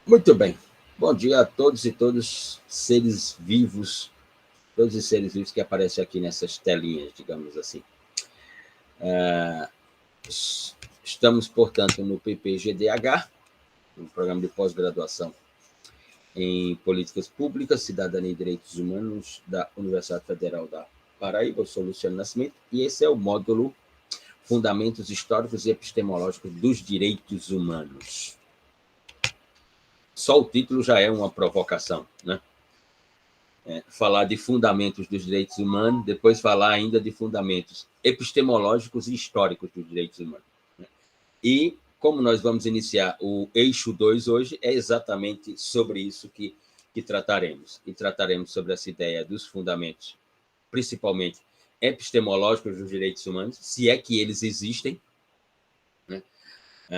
Muito bem. Bom dia a todos e todas, seres vivos, todos os seres vivos que aparecem aqui nessas telinhas, digamos assim. Estamos, portanto, no PPGDH, no Programa de Pós-Graduação em Políticas Públicas, Cidadania e Direitos Humanos da Universidade Federal da Paraíba. Eu sou Luciano Nascimento e esse é o módulo Fundamentos Históricos e Epistemológicos dos Direitos Humanos. Só o título já é uma provocação, né? Falar de fundamentos dos direitos humanos, depois falar ainda de fundamentos epistemológicos e históricos dos direitos humanos. E, como nós vamos iniciar o eixo 2 hoje, é exatamente sobre isso que trataremos. E trataremos sobre essa ideia dos fundamentos, principalmente epistemológicos dos direitos humanos, se é que eles existem, né?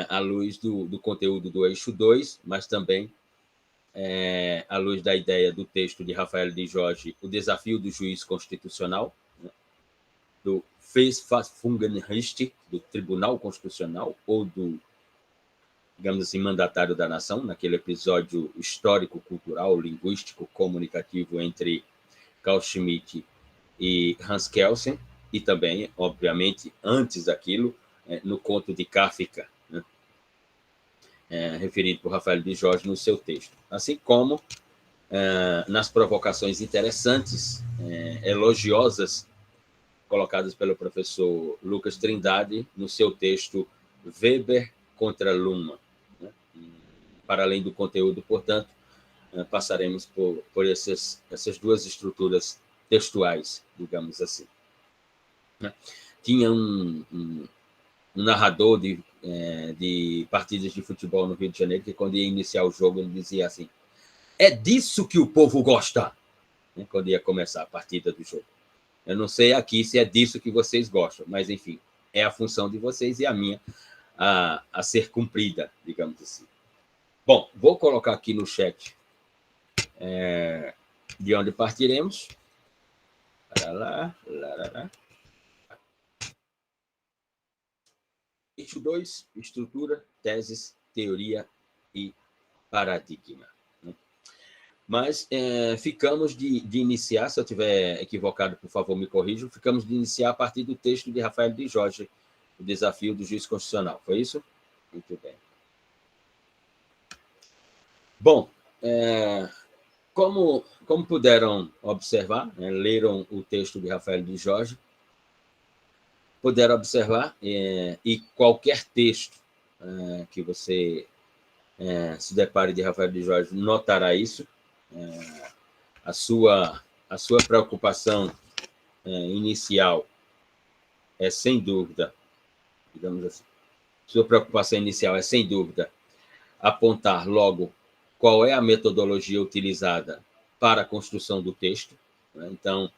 À luz do conteúdo do eixo 2, mas também à luz da ideia do texto de Rafael de Jorge, O Desafio do Juiz Constitucional, né, do Verfassungsgericht, do Tribunal Constitucional, ou do, digamos assim, mandatário da nação, naquele episódio histórico-cultural, linguístico, comunicativo entre Carl Schmitt e Hans Kelsen, e também, obviamente, antes daquilo, no conto de Kafka, né, referido por Rafael de Jorge no seu texto. Assim como nas provocações interessantes, elogiosas, colocadas pelo professor Lucas Trindade no seu texto Weber contra Luhmann. Né? Para além do conteúdo, portanto, passaremos por essas duas estruturas textuais, digamos assim. Né? Tinha um narrador de partidas de futebol no Rio de Janeiro que, quando ia iniciar o jogo, ele dizia assim: é disso que o povo gosta, né? Quando ia começar a partida do jogo. Eu não sei aqui se é disso que vocês gostam, mas, enfim, é a função de vocês e a minha a ser cumprida, digamos assim. Bom, vou colocar aqui no chat de onde partiremos. Eixo 2, estrutura, teses, teoria e paradigma. Mas ficamos de iniciar, se eu estiver equivocado, por favor, me corrijam, ficamos de iniciar a partir do texto de Rafael de Jorge, O Desafio do Juiz Constitucional. Foi isso? Muito bem. Bom, como puderam observar, né, leram o texto de Rafael de Jorge, puderam observar, e qualquer texto que você se depare de Rafael de Jorge notará isso, a sua preocupação inicial é, sem dúvida, digamos assim, sua preocupação inicial é, sem dúvida, apontar logo qual é a metodologia utilizada para a construção do texto. Então,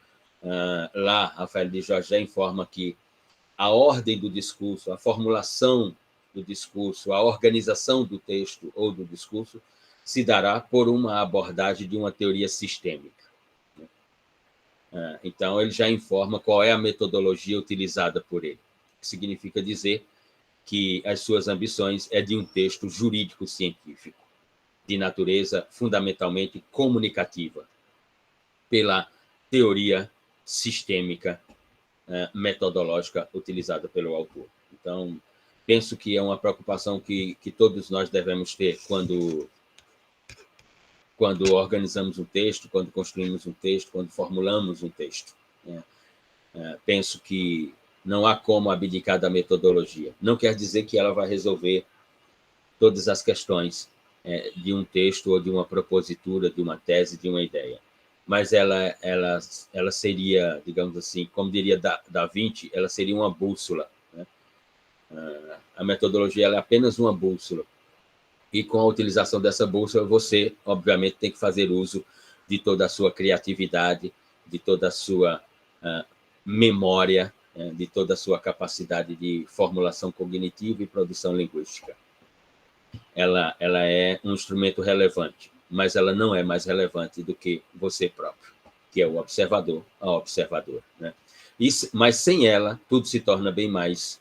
lá, Rafael de Jorge já informa que a ordem do discurso, a formulação do discurso, a organização do texto ou do discurso se dará por uma abordagem de uma teoria sistêmica. Então, ele já informa qual é a metodologia utilizada por ele, que significa dizer que as suas ambições é de um texto jurídico-científico, de natureza fundamentalmente comunicativa, pela teoria sistêmica metodológica utilizada pelo autor. Então, penso que é uma preocupação que todos nós devemos ter quando organizamos um texto, quando construímos um texto, quando formulamos um texto. Penso que não há como abdicar da metodologia. Não quer dizer que ela vai resolver todas as questões de um texto ou de uma propositura, de uma tese, de uma ideia. Mas ela seria, digamos assim, como diria Da Vinci, ela seria uma bússola. Né? A metodologia ela é apenas uma bússola. E com a utilização dessa bússola, você, obviamente, tem que fazer uso de toda a sua criatividade, de toda a sua memória, de toda a sua capacidade de formulação cognitiva e produção linguística. Ela é um instrumento relevante, mas ela não é mais relevante do que você próprio, que é o observador, a observadora. Né? Mas sem ela, tudo se torna bem mais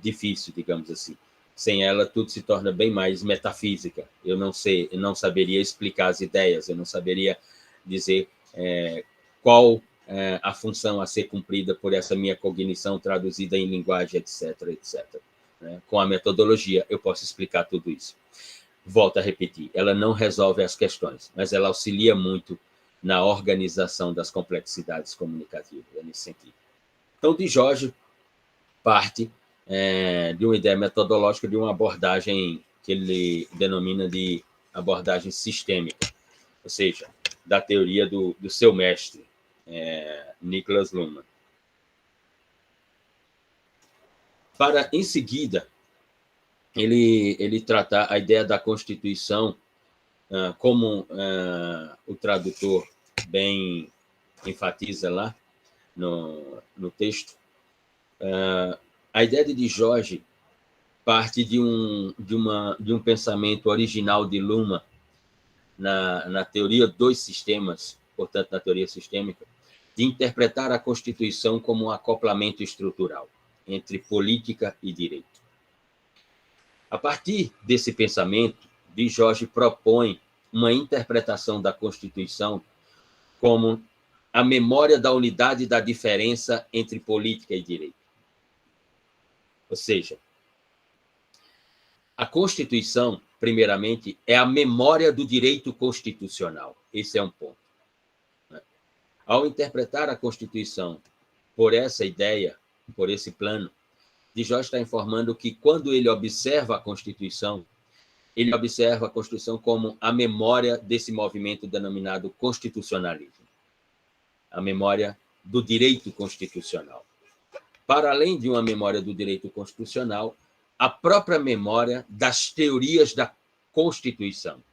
difícil, digamos assim. Sem ela, tudo se torna bem mais metafísica. Eu não saberia explicar as ideias, eu não saberia dizer qual a função a ser cumprida por essa minha cognição traduzida em linguagem, etc, etc. Com a metodologia, eu posso explicar tudo isso. Volto a repetir, ela não resolve as questões, mas ela auxilia muito na organização das complexidades comunicativas, nesse sentido. Então, Dijorge parte de uma ideia metodológica, de uma abordagem que ele denomina de abordagem sistêmica, ou seja, da teoria do seu mestre, Niklas Luhmann. Para, em seguida, ele tratar a ideia da Constituição, como o tradutor bem enfatiza lá no texto, a ideia de Dijorge parte de um pensamento original de Luhmann na teoria dos sistemas, portanto, na teoria sistêmica, de interpretar a Constituição como um acoplamento estrutural entre política e direito. A partir desse pensamento, Dijorge propõe uma interpretação da Constituição como a memória da unidade da diferença entre política e direito. Ou seja, a Constituição, primeiramente, é a memória do direito constitucional. Esse é um ponto. Ao interpretar a Constituição por essa ideia, por esse plano, Dijorge está informando que, quando ele observa a Constituição, ele observa a Constituição como a memória desse movimento denominado constitucionalismo, a memória do direito constitucional. Para além de uma memória do direito constitucional, a própria memória das teorias da Constituição,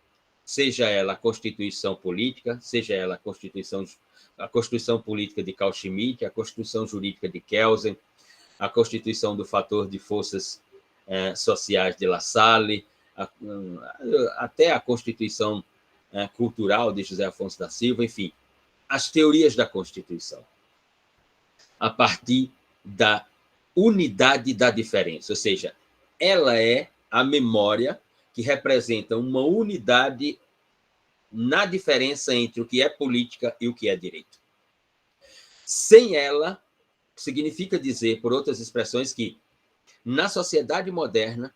seja ela a Constituição política, seja ela a Constituição política de Carl Schmitt, a Constituição jurídica de Kelsen, a Constituição do fator de forças sociais de La Salle, até a Constituição cultural de José Afonso da Silva, enfim, as teorias da Constituição, a partir da unidade da diferença, ou seja, ela é a memória que representa uma unidade na diferença entre o que é política e o que é direito. Sem ela, significa dizer, por outras expressões, que na sociedade moderna,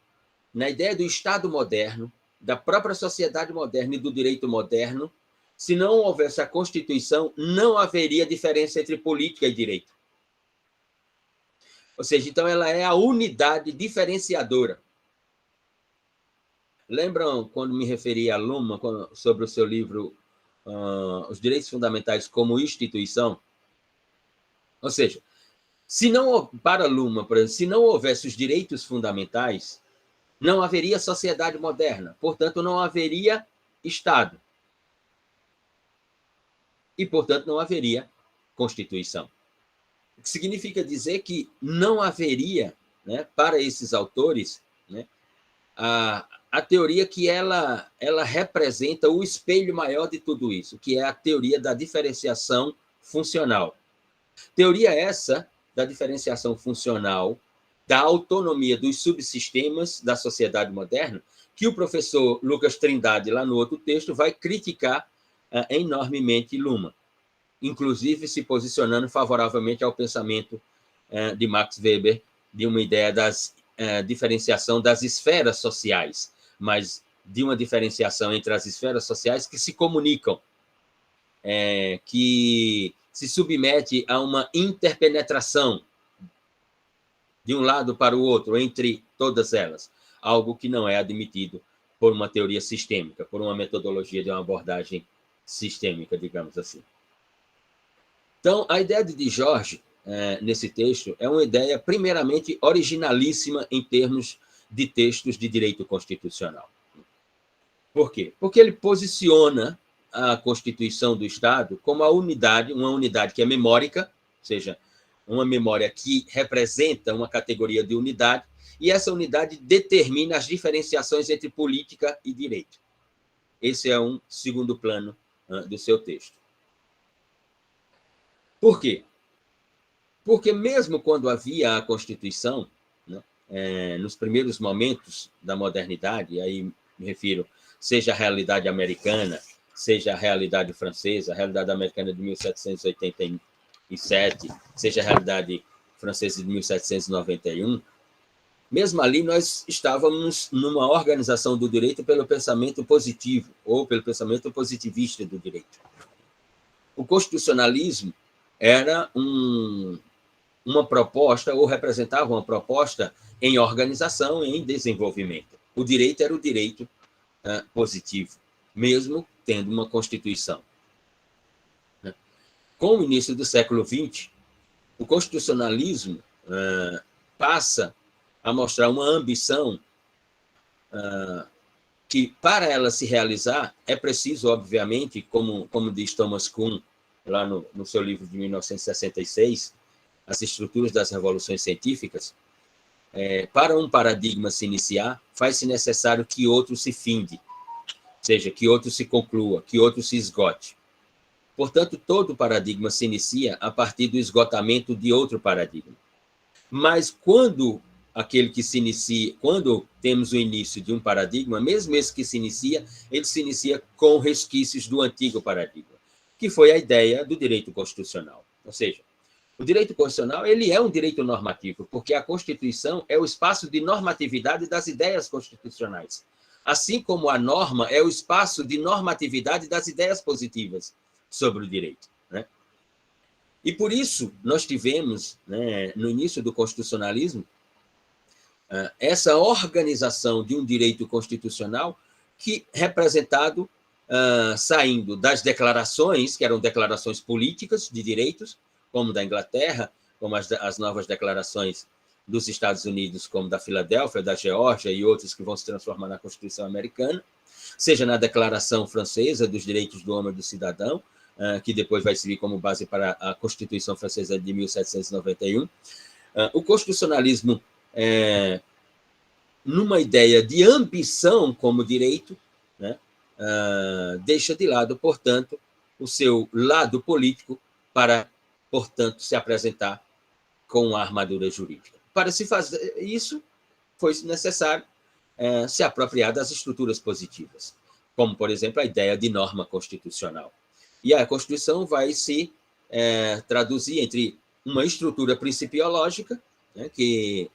na ideia do Estado moderno, da própria sociedade moderna e do direito moderno, se não houvesse a Constituição, não haveria diferença entre política e direito. Ou seja, então ela é a unidade diferenciadora. Lembram quando me referi a Luhmann sobre o seu livro Os Direitos Fundamentais como Instituição? Ou seja, para Luhmann, por exemplo, se não houvesse os direitos fundamentais, não haveria sociedade moderna, portanto, não haveria Estado. E, portanto, não haveria Constituição. O que significa dizer que não haveria, para esses autores, a teoria que ela representa o espelho maior de tudo isso, que é a teoria da diferenciação funcional. Teoria essa da diferenciação funcional, da autonomia dos subsistemas da sociedade moderna, que o professor Lucas Trindade, lá no outro texto, vai criticar enormemente Luhmann, inclusive se posicionando favoravelmente ao pensamento de Max Weber, de uma ideia das diferenciação das esferas sociais, mas de uma diferenciação entre as esferas sociais que se comunicam, que se submete a uma interpenetração de um lado para o outro, entre todas elas, algo que não é admitido por uma teoria sistêmica, por uma metodologia de uma abordagem sistêmica, digamos assim. Então, a ideia de Dijorge, nesse texto, é uma ideia, primeiramente, originalíssima em termos de textos de direito constitucional. Por quê? Porque ele posiciona a Constituição do Estado como uma unidade que é memórica, ou seja, uma memória que representa uma categoria de unidade, e essa unidade determina as diferenciações entre política e direito. Esse é um segundo plano do seu texto. Por quê? Porque mesmo quando havia a Constituição, nos primeiros momentos da modernidade, aí me refiro, seja a realidade americana, seja a realidade francesa, a realidade americana de 1787, seja a realidade francesa de 1791, mesmo ali nós estávamos numa organização do direito pelo pensamento positivo, ou pelo pensamento positivista do direito. O constitucionalismo era uma proposta, ou representava uma proposta em organização, em desenvolvimento. O direito era o direito positivo, mesmo tendo uma Constituição. Com o início do século XX, o constitucionalismo passa a mostrar uma ambição que, para ela se realizar, é preciso, obviamente, como diz Thomas Kuhn, lá no seu livro de 1966, As Estruturas das Revoluções Científicas, para um paradigma se iniciar, faz-se necessário que outro se finde, ou seja, que outro se conclua, que outro se esgote. Portanto, todo paradigma se inicia a partir do esgotamento de outro paradigma. Mas quando temos o início de um paradigma, mesmo esse que se inicia, ele se inicia com resquícios do antigo paradigma, que foi a ideia do direito constitucional. Ou seja, o direito constitucional ele é um direito normativo, porque a Constituição é o espaço de normatividade das ideias constitucionais, assim como a norma é o espaço de normatividade das ideias positivas sobre o direito. Né? E por isso nós tivemos, no início do constitucionalismo, essa organização de um direito constitucional que representado saindo das declarações, que eram declarações políticas de direitos, como da Inglaterra, como as novas declarações dos Estados Unidos, como da Filadélfia, da Geórgia e outras que vão se transformar na Constituição americana, seja na Declaração Francesa dos Direitos do Homem e do Cidadão, que depois vai servir como base para a Constituição Francesa de 1791. O constitucionalismo, numa ideia de ambição como direito, deixa de lado, portanto, o seu lado político para, portanto, se apresentar com a armadura jurídica. Para se fazer isso, foi necessário se apropriar das estruturas positivas, como, por exemplo, a ideia de norma constitucional. E a Constituição vai se traduzir entre uma estrutura principiológica, que,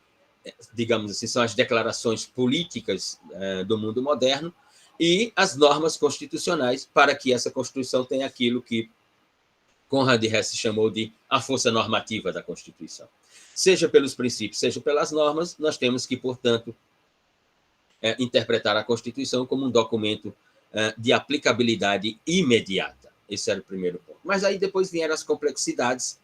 digamos assim, são as declarações políticas do mundo moderno, e as normas constitucionais, para que essa Constituição tenha aquilo que Conrad Hesse chamou de a força normativa da Constituição. Seja pelos princípios, seja pelas normas, nós temos que, portanto, interpretar a Constituição como um documento de aplicabilidade imediata. Esse era o primeiro ponto. Mas aí depois vieram as complexidades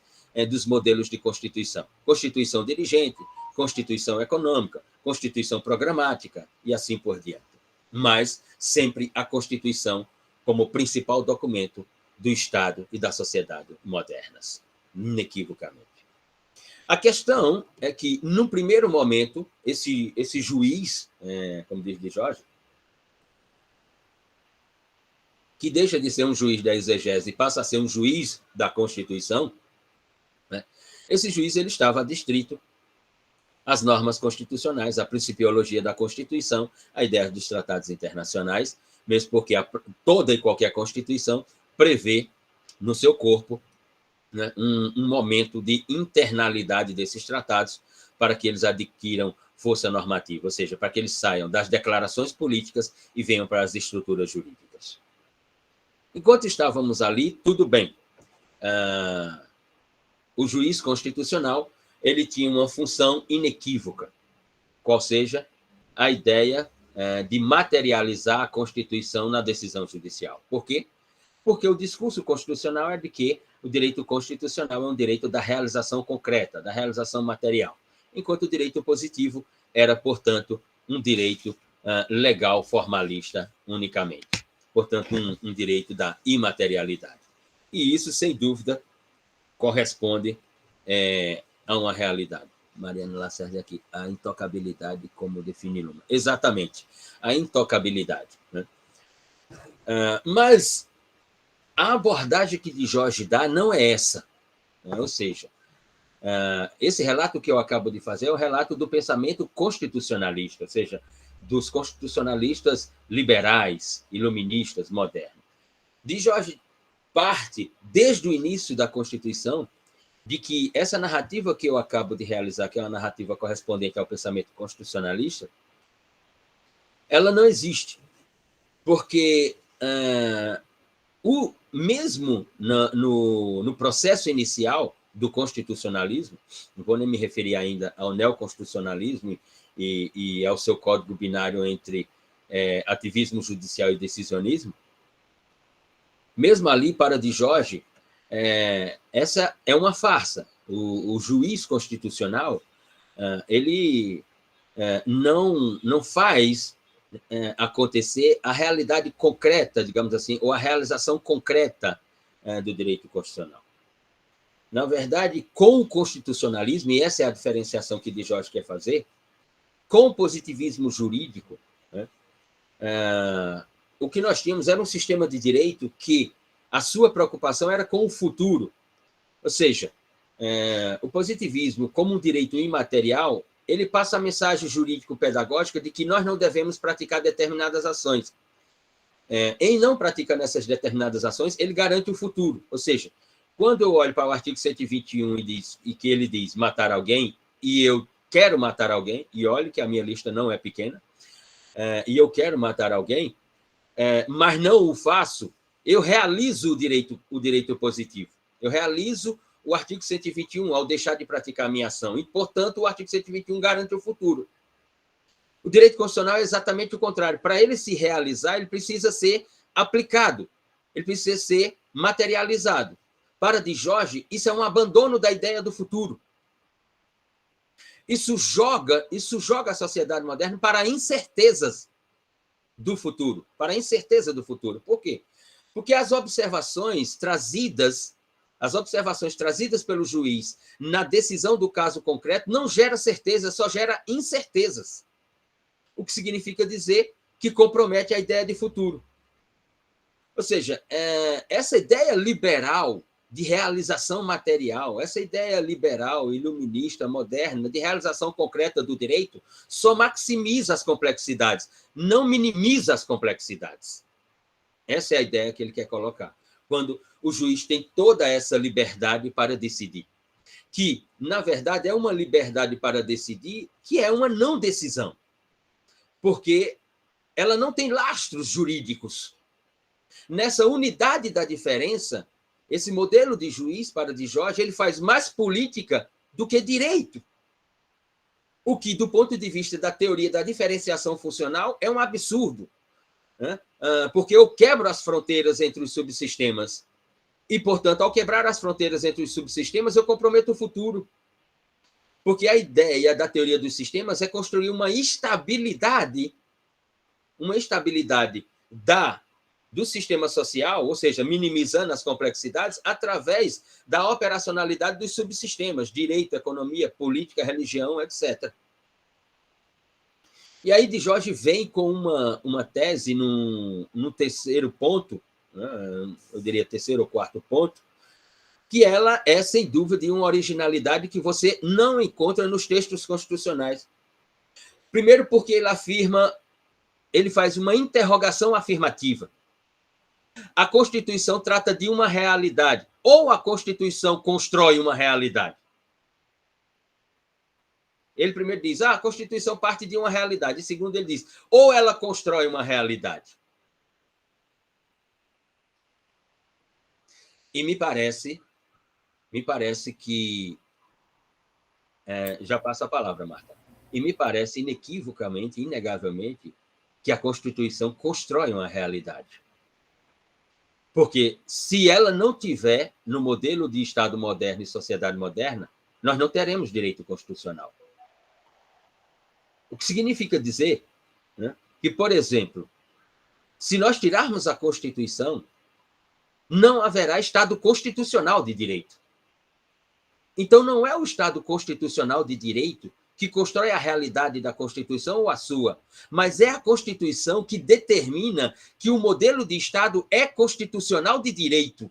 dos modelos de Constituição. Constituição dirigente, Constituição econômica, Constituição programática e assim por diante. Mas sempre a Constituição como principal documento do Estado e da sociedade modernas, inequivocamente. A questão é que, num primeiro momento, esse juiz, como diz de Jorge, que deixa de ser um juiz da exegese e passa a ser um juiz da Constituição, esse juiz ele estava adstrito às normas constitucionais, à principiologia da Constituição, à ideia dos tratados internacionais, mesmo porque toda e qualquer Constituição prevê no seu corpo um momento de internalidade desses tratados para que eles adquiram força normativa, ou seja, para que eles saiam das declarações políticas e venham para as estruturas jurídicas. Enquanto estávamos ali, tudo bem. O juiz constitucional ele tinha uma função inequívoca, qual seja a ideia de materializar a Constituição na decisão judicial. Por quê? Porque o discurso constitucional é de que o direito constitucional é um direito da realização concreta, da realização material, enquanto o direito positivo era, portanto, um direito legal formalista unicamente. Portanto, um direito da imaterialidade. E isso, sem dúvida, corresponde a uma realidade. Mariana Lacerda aqui, a intocabilidade, como definir uma. Exatamente, a intocabilidade. Mas a abordagem que de Jorge dá não é essa. Ou seja, Esse relato que eu acabo de fazer é o relato do pensamento constitucionalista, ou seja, dos constitucionalistas liberais, iluministas, modernos. De Jorge parte, desde o início da Constituição, de que essa narrativa que eu acabo de realizar, que é uma narrativa correspondente ao pensamento constitucionalista, ela não existe, porque mesmo no processo inicial do constitucionalismo, não vou nem me referir ainda ao neoconstitucionalismo e ao seu código binário entre ativismo judicial e decisionismo, mesmo ali, para de Jorge, essa é uma farsa. O juiz constitucional ele não faz acontecer a realidade concreta, digamos assim, ou a realização concreta do direito constitucional. Na verdade, com o constitucionalismo, e essa é a diferenciação que de Jorge quer fazer, com o positivismo jurídico, o que nós tínhamos era um sistema de direito que a sua preocupação era com o futuro. Ou seja, o positivismo, como um direito imaterial, ele passa a mensagem jurídico-pedagógica de que nós não devemos praticar determinadas ações. Em não praticando essas determinadas ações, ele garante o futuro. Ou seja, quando eu olho para o artigo 121 e que ele diz matar alguém, e eu quero matar alguém, e olhe que a minha lista não é pequena, e eu quero matar alguém, mas não o faço, eu realizo o direito positivo. Eu realizo o artigo 121 ao deixar de praticar a minha ação. E, portanto, o artigo 121 garante o futuro. O direito constitucional é exatamente o contrário. Para ele se realizar, ele precisa ser aplicado, ele precisa ser materializado. Para de Jorge, isso é um abandono da ideia do futuro. Isso joga a sociedade moderna para incertezas do futuro, para a incerteza do futuro. Por quê? Porque as observações trazidas pelo juiz na decisão do caso concreto não gera certeza, só gera incertezas. O que significa dizer que compromete a ideia de futuro. Ou seja, essa ideia liberal de realização material, essa ideia liberal, iluminista, moderna, de realização concreta do direito, só maximiza as complexidades, não minimiza as complexidades. Essa é a ideia que ele quer colocar. Quando o juiz tem toda essa liberdade para decidir. Que, na verdade, é uma liberdade para decidir que é uma não decisão. Porque ela não tem lastros jurídicos. Nessa unidade da diferença, esse modelo de juiz, para de Jorge, ele faz mais política do que direito. O que, do ponto de vista da teoria da diferenciação funcional, é um absurdo. Porque eu quebro as fronteiras entre os subsistemas. E, portanto, ao quebrar as fronteiras entre os subsistemas, eu comprometo o futuro. Porque a ideia da teoria dos sistemas é construir uma estabilidade do sistema social, ou seja, minimizando as complexidades, através da operacionalidade dos subsistemas, direito, economia, política, religião, etc. E aí de Jorge vem com uma tese no terceiro ponto, eu diria terceiro ou quarto ponto, que ela é, sem dúvida, de uma originalidade que você não encontra nos textos constitucionais. Primeiro porque ele faz uma interrogação afirmativa. A Constituição trata de uma realidade, ou a Constituição constrói uma realidade. Ele primeiro diz, a Constituição parte de uma realidade. E segundo, ele diz, ou ela constrói uma realidade. E me parece que... já passa a palavra, Marta. E me parece inequivocamente, inegavelmente, que a Constituição constrói uma realidade. Porque se ela não tiver no modelo de Estado moderno e sociedade moderna, nós não teremos direito constitucional. O que significa dizer que, por exemplo, se nós tirarmos a Constituição, não haverá Estado constitucional de direito. Então, não é o Estado constitucional de direito que constrói a realidade da Constituição ou a sua, mas é a Constituição que determina que o modelo de Estado é constitucional de direito,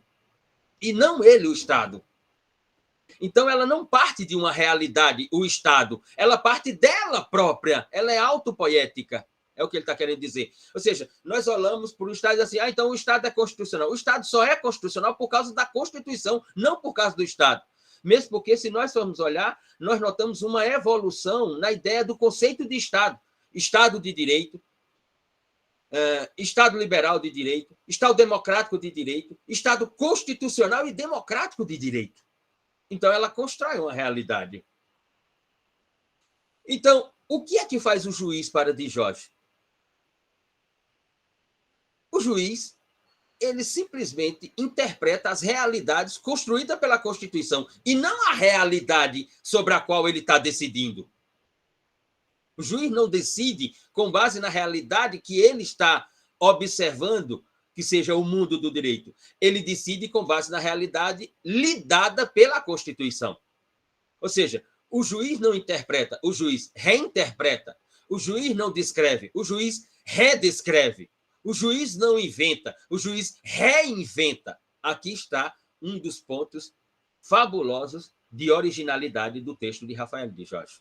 e não ele o Estado. Então, ela não parte de uma realidade, o Estado, ela parte dela própria, ela é autopoética, é o que ele está querendo dizer. Ou seja, nós olhamos para o Estado e dizemos assim, então o Estado é constitucional. O Estado só é constitucional por causa da Constituição, não por causa do Estado. Mesmo porque, se nós formos olhar, nós notamos uma evolução na ideia do conceito de Estado. Estado de direito, Estado liberal de direito, Estado democrático de direito, Estado constitucional e democrático de direito. Então, ela constrói uma realidade. Então, o que é que faz o juiz para Dijógenes? O juiz, ele simplesmente interpreta as realidades construídas pela Constituição e não a realidade sobre a qual ele está decidindo. O juiz não decide com base na realidade que ele está observando, que seja o mundo do direito. Ele decide com base na realidade lhe dada pela Constituição. Ou seja, o juiz não interpreta, o juiz reinterpreta. O juiz não descreve, o juiz redescreve. O juiz não inventa, o juiz reinventa. Aqui está um dos pontos fabulosos de originalidade do texto de Rafael de Jorge.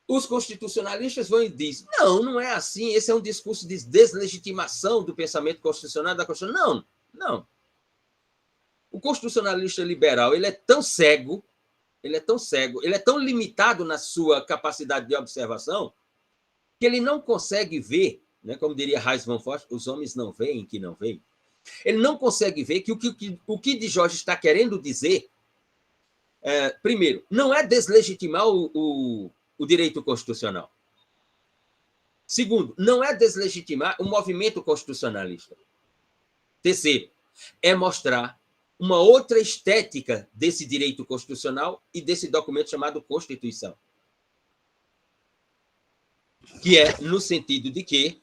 Os constitucionalistas vão e dizem, não é assim, esse é um discurso de deslegitimação do pensamento constitucional da Constituição. Não. O constitucionalista liberal, ele é tão cego, ele é tão limitado na sua capacidade de observação, que ele não consegue ver, né, como diria Reis von Forst, os homens não veem que não veem. Ele não consegue ver que o que de Jorge está querendo dizer, primeiro, não é deslegitimar o direito constitucional. Segundo, não é deslegitimar o movimento constitucionalista. Terceiro, é mostrar uma outra estética desse direito constitucional e desse documento chamado Constituição. Que é no sentido de que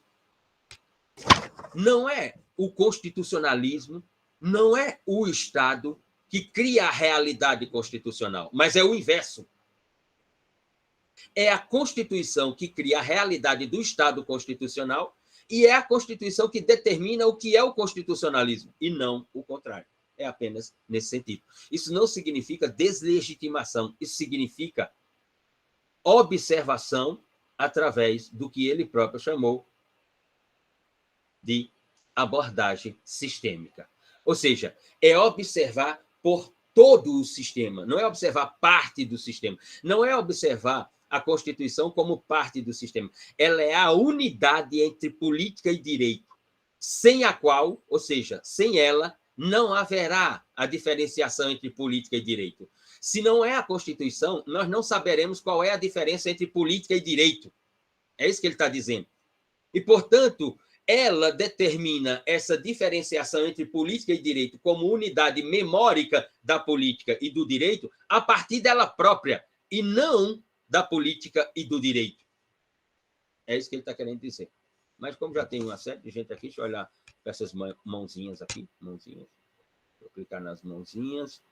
não é o constitucionalismo, não é o Estado que cria a realidade constitucional, mas é o inverso. É a Constituição que cria a realidade do Estado constitucional e é a Constituição que determina o que é o constitucionalismo, e não o contrário. É apenas nesse sentido. Isso não significa deslegitimação, isso significa observação através do que ele próprio chamou de abordagem sistêmica. Ou seja, é observar por todo o sistema, não é observar parte do sistema, não é observar a Constituição como parte do sistema. Ela é a unidade entre política e direito, sem a qual, ou seja, sem ela, não haverá a diferenciação entre política e direito. Se não é a Constituição, nós não saberemos qual é a diferença entre política e direito. É isso que ele está dizendo. E, portanto, ela determina essa diferenciação entre política e direito como unidade memórica da política e do direito a partir dela própria, e não da política e do direito. É isso que ele está querendo dizer. Mas, como já tem uma série de gente aqui, deixa eu olhar para essas mãozinhas aqui. Mãozinhas. Vou clicar nas mãozinhas.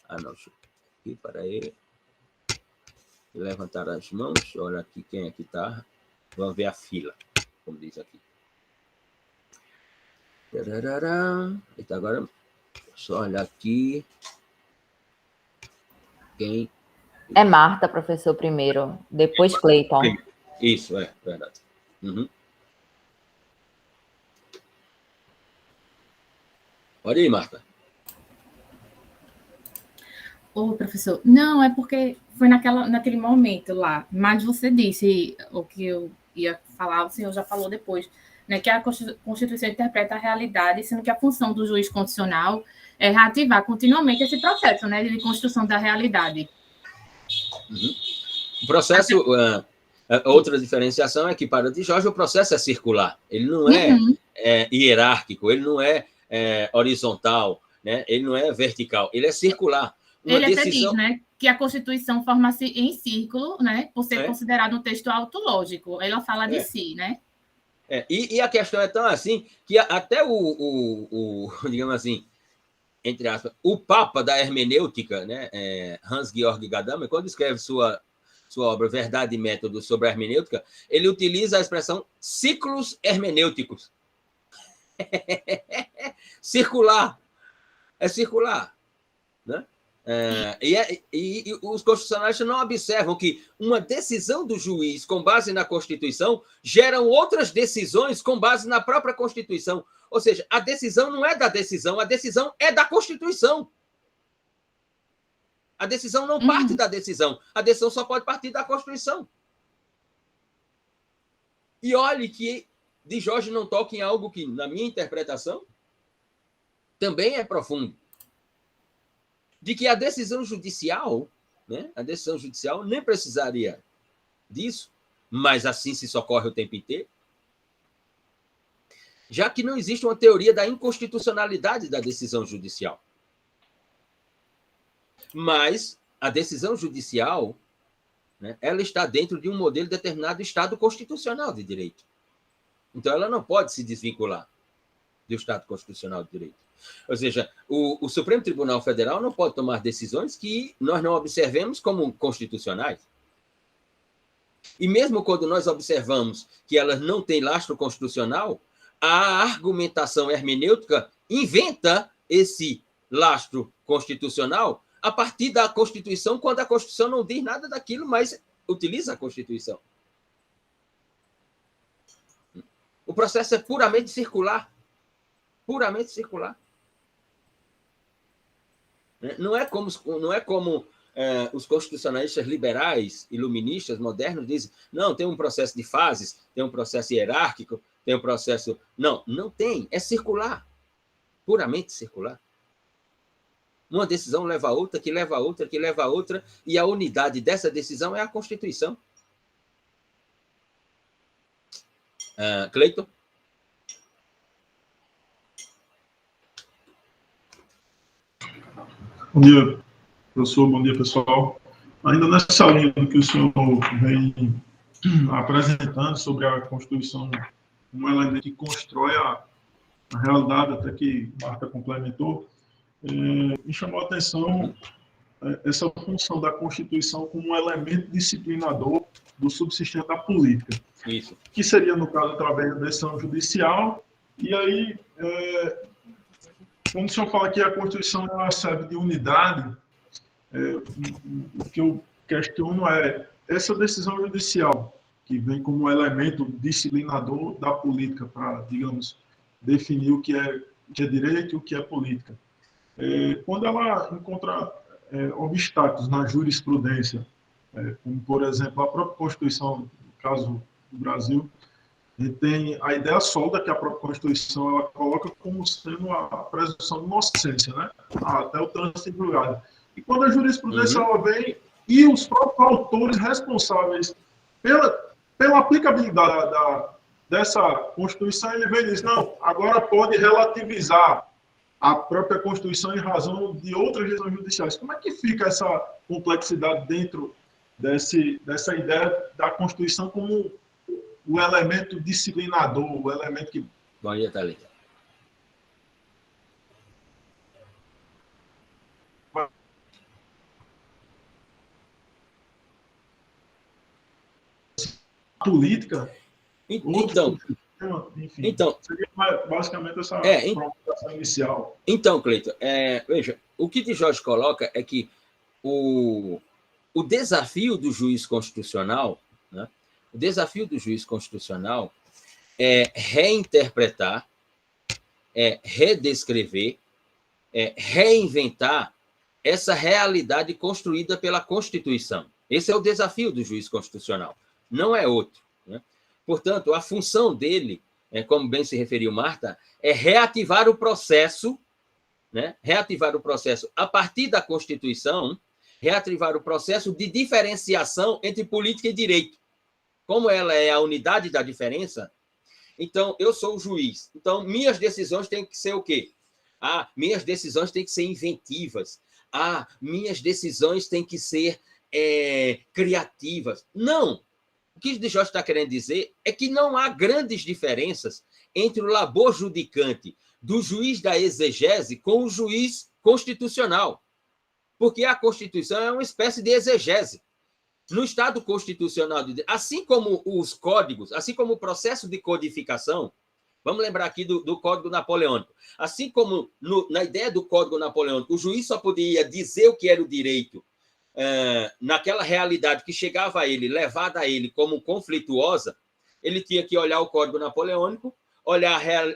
Não, deixa eu aqui, para aí. Levantar as mãos. Olha aqui quem é que está. Vamos ver a fila, como diz aqui. Então, agora, só olhar aqui. Quem? É Marta, professor, primeiro. Depois Cleiton. Isso, é verdade. Uhum. Olha aí, Marta. Ô, professor, não, é porque foi naquele momento lá, mas você disse o que eu ia falar, o senhor já falou depois, né, que a Constituição interpreta a realidade, sendo que a função do juiz constitucional é reativar continuamente esse processo, né, de construção da realidade. Uhum. O processo, outra diferenciação é que, para de Jorge, o processo é circular, ele não é hierárquico, ele não é horizontal, né? Ele não é vertical, ele é circular. Ele até diz, né, que a Constituição forma-se em círculo, né, por ser considerado um texto autológico. Ela fala de si, né? E a questão é tão assim que até digamos assim, entre aspas, o Papa da hermenêutica, né, Hans-Georg Gadamer, quando escreve sua obra Verdade e Método sobre a Hermenêutica, ele utiliza a expressão ciclos hermenêuticos. Circular. É circular. né? E os constitucionalistas não observam que uma decisão do juiz com base na Constituição geram outras decisões com base na própria Constituição. Ou seja, a decisão não é da decisão, a decisão é da Constituição. A decisão não parte da decisão, a decisão só pode partir da Constituição. E olhe que de Jorge não toca em algo que, na minha interpretação, também é profundo. De que a decisão judicial, né, a decisão judicial nem precisaria disso, mas assim se socorre o tempo inteiro, já que não existe uma teoria da inconstitucionalidade da decisão judicial. Mas a decisão judicial, né, ela está dentro de um modelo determinado Estado constitucional de direito. Então, ela não pode se desvincular do Estado constitucional de direito. Ou seja, o Supremo Tribunal Federal não pode tomar decisões que nós não observemos como constitucionais. E mesmo quando nós observamos que elas não têm lastro constitucional, a argumentação hermenêutica inventa esse lastro constitucional a partir da Constituição, quando a Constituição não diz nada daquilo, mas utiliza a Constituição. O processo é puramente circular. Puramente circular. Não é como os constitucionalistas liberais, iluministas, modernos dizem, não, tem um processo de fases, tem um processo hierárquico, tem um processo... Não, não tem. É circular. Puramente circular. Uma decisão leva a outra, que leva a outra, que leva a outra, e a unidade dessa decisão é a Constituição. Cleiton? Bom dia, professor. Bom dia, pessoal. Ainda nessa linha do que o senhor vem apresentando sobre a Constituição, um elemento que constrói a realidade, até que Marta complementou, me chamou a atenção essa função da Constituição como um elemento disciplinador do subsistema da política. Isso. Que seria, no caso, através da decisão judicial. E aí, quando o senhor fala que a Constituição ela serve de unidade, o que eu questiono é essa decisão judicial, que vem como um elemento disciplinador da política para, digamos, definir o que é direito e o que é política. Quando ela encontra obstáculos na jurisprudência, como, por exemplo, a própria Constituição, no caso do Brasil, tem a ideia solta que a própria Constituição ela coloca como sendo a presunção de inocência, né? Até o trânsito em julgado. E quando a jurisprudência ela vem e os próprios autores responsáveis pela aplicabilidade dessa Constituição, ele vem e diz, não, agora pode relativizar a própria Constituição em razão de outras decisões judiciais. Como é que fica essa complexidade dentro dessa ideia da Constituição como o elemento disciplinador, o elemento que... Bom dia, Thalita. Política... Então, seria basicamente essa provocação inicial. Então, Cleiton, veja, o que de Jorge coloca é que o desafio do juiz constitucional, né, o desafio do juiz constitucional é reinterpretar, é redescrever, é reinventar essa realidade construída pela Constituição. Esse é o desafio do juiz constitucional, não é outro. Né? Portanto, a função dele, como bem se referiu Marta, é reativar o processo, né? Reativar o processo a partir da Constituição, reativar o processo de diferenciação entre política e direito. Como ela é a unidade da diferença, então eu sou o juiz. Então, minhas decisões têm que ser o quê? Minhas decisões têm que ser inventivas. Minhas decisões têm que ser criativas. Não! O que o Jorge está querendo dizer é que não há grandes diferenças entre o labor judicante do juiz da exegese com o juiz constitucional, porque a Constituição é uma espécie de exegese. No Estado constitucional, assim como os códigos, assim como o processo de codificação, Vamos lembrar aqui do Código Napoleônico. Assim como na ideia do Código Napoleônico, o juiz só podia dizer o que era o direito naquela realidade que chegava a ele, levada a ele como conflituosa, ele tinha que olhar o Código Napoleônico,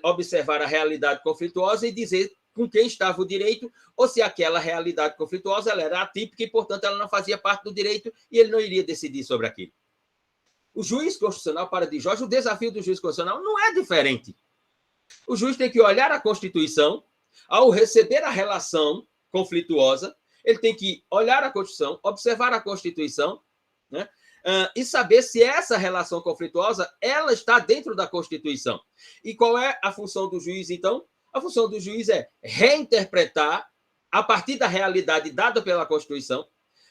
observar a realidade conflituosa e dizer com quem estava o direito, ou se aquela realidade conflituosa ela era atípica e, portanto, ela não fazia parte do direito e ele não iria decidir sobre aquilo. O juiz constitucional, para de Jorge, o desafio do juiz constitucional não é diferente. O juiz tem que olhar a Constituição, ao receber a relação conflituosa, ele tem que olhar a Constituição, observar a Constituição, né? E saber se essa relação conflituosa ela está dentro da Constituição. E qual é a função do juiz, então? A função do juiz é reinterpretar, a partir da realidade dada pela Constituição,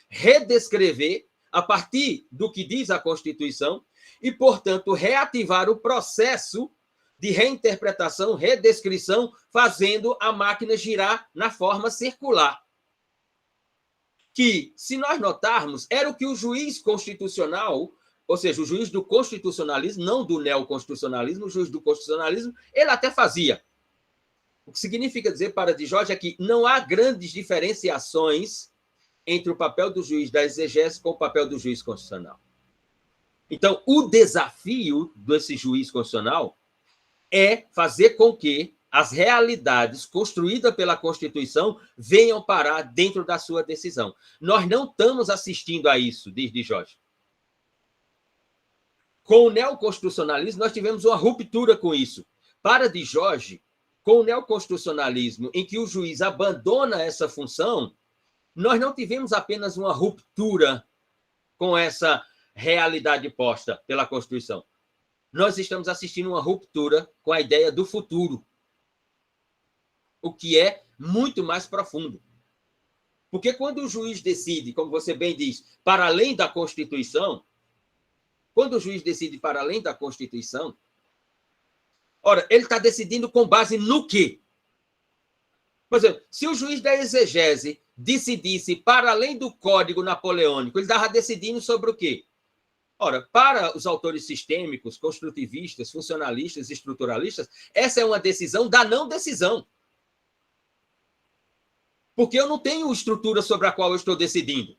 redescrever, a partir do que diz a Constituição, e, portanto, reativar o processo de reinterpretação, redescrição, fazendo a máquina girar na forma circular. Que, se nós notarmos, era o que o juiz constitucional, ou seja, o juiz do constitucionalismo, não do neoconstitucionalismo, o juiz do constitucionalismo, ele até fazia. O que significa dizer, para de Jorge, é que não há grandes diferenciações entre o papel do juiz da exegese com o papel do juiz constitucional. Então, o desafio desse juiz constitucional é fazer com que as realidades construídas pela Constituição venham parar dentro da sua decisão. Nós não estamos assistindo a isso, diz de Jorge. Com o neoconstitucionalismo, nós tivemos uma ruptura com isso. Para de Jorge, com o neoconstitucionalismo, em que o juiz abandona essa função, nós não tivemos apenas uma ruptura com essa realidade posta pela Constituição. Nós estamos assistindo uma ruptura com a ideia do futuro, o que é muito mais profundo. Porque quando o juiz decide, como você bem diz, para além da Constituição, quando o juiz decide para além da Constituição, ora, ele está decidindo com base no quê? Por exemplo, se o juiz da exegese decidisse para além do Código Napoleônico, ele estava decidindo sobre o quê? Ora, para os autores sistêmicos, construtivistas, funcionalistas, estruturalistas, essa é uma decisão da não decisão. Porque eu não tenho estrutura sobre a qual eu estou decidindo.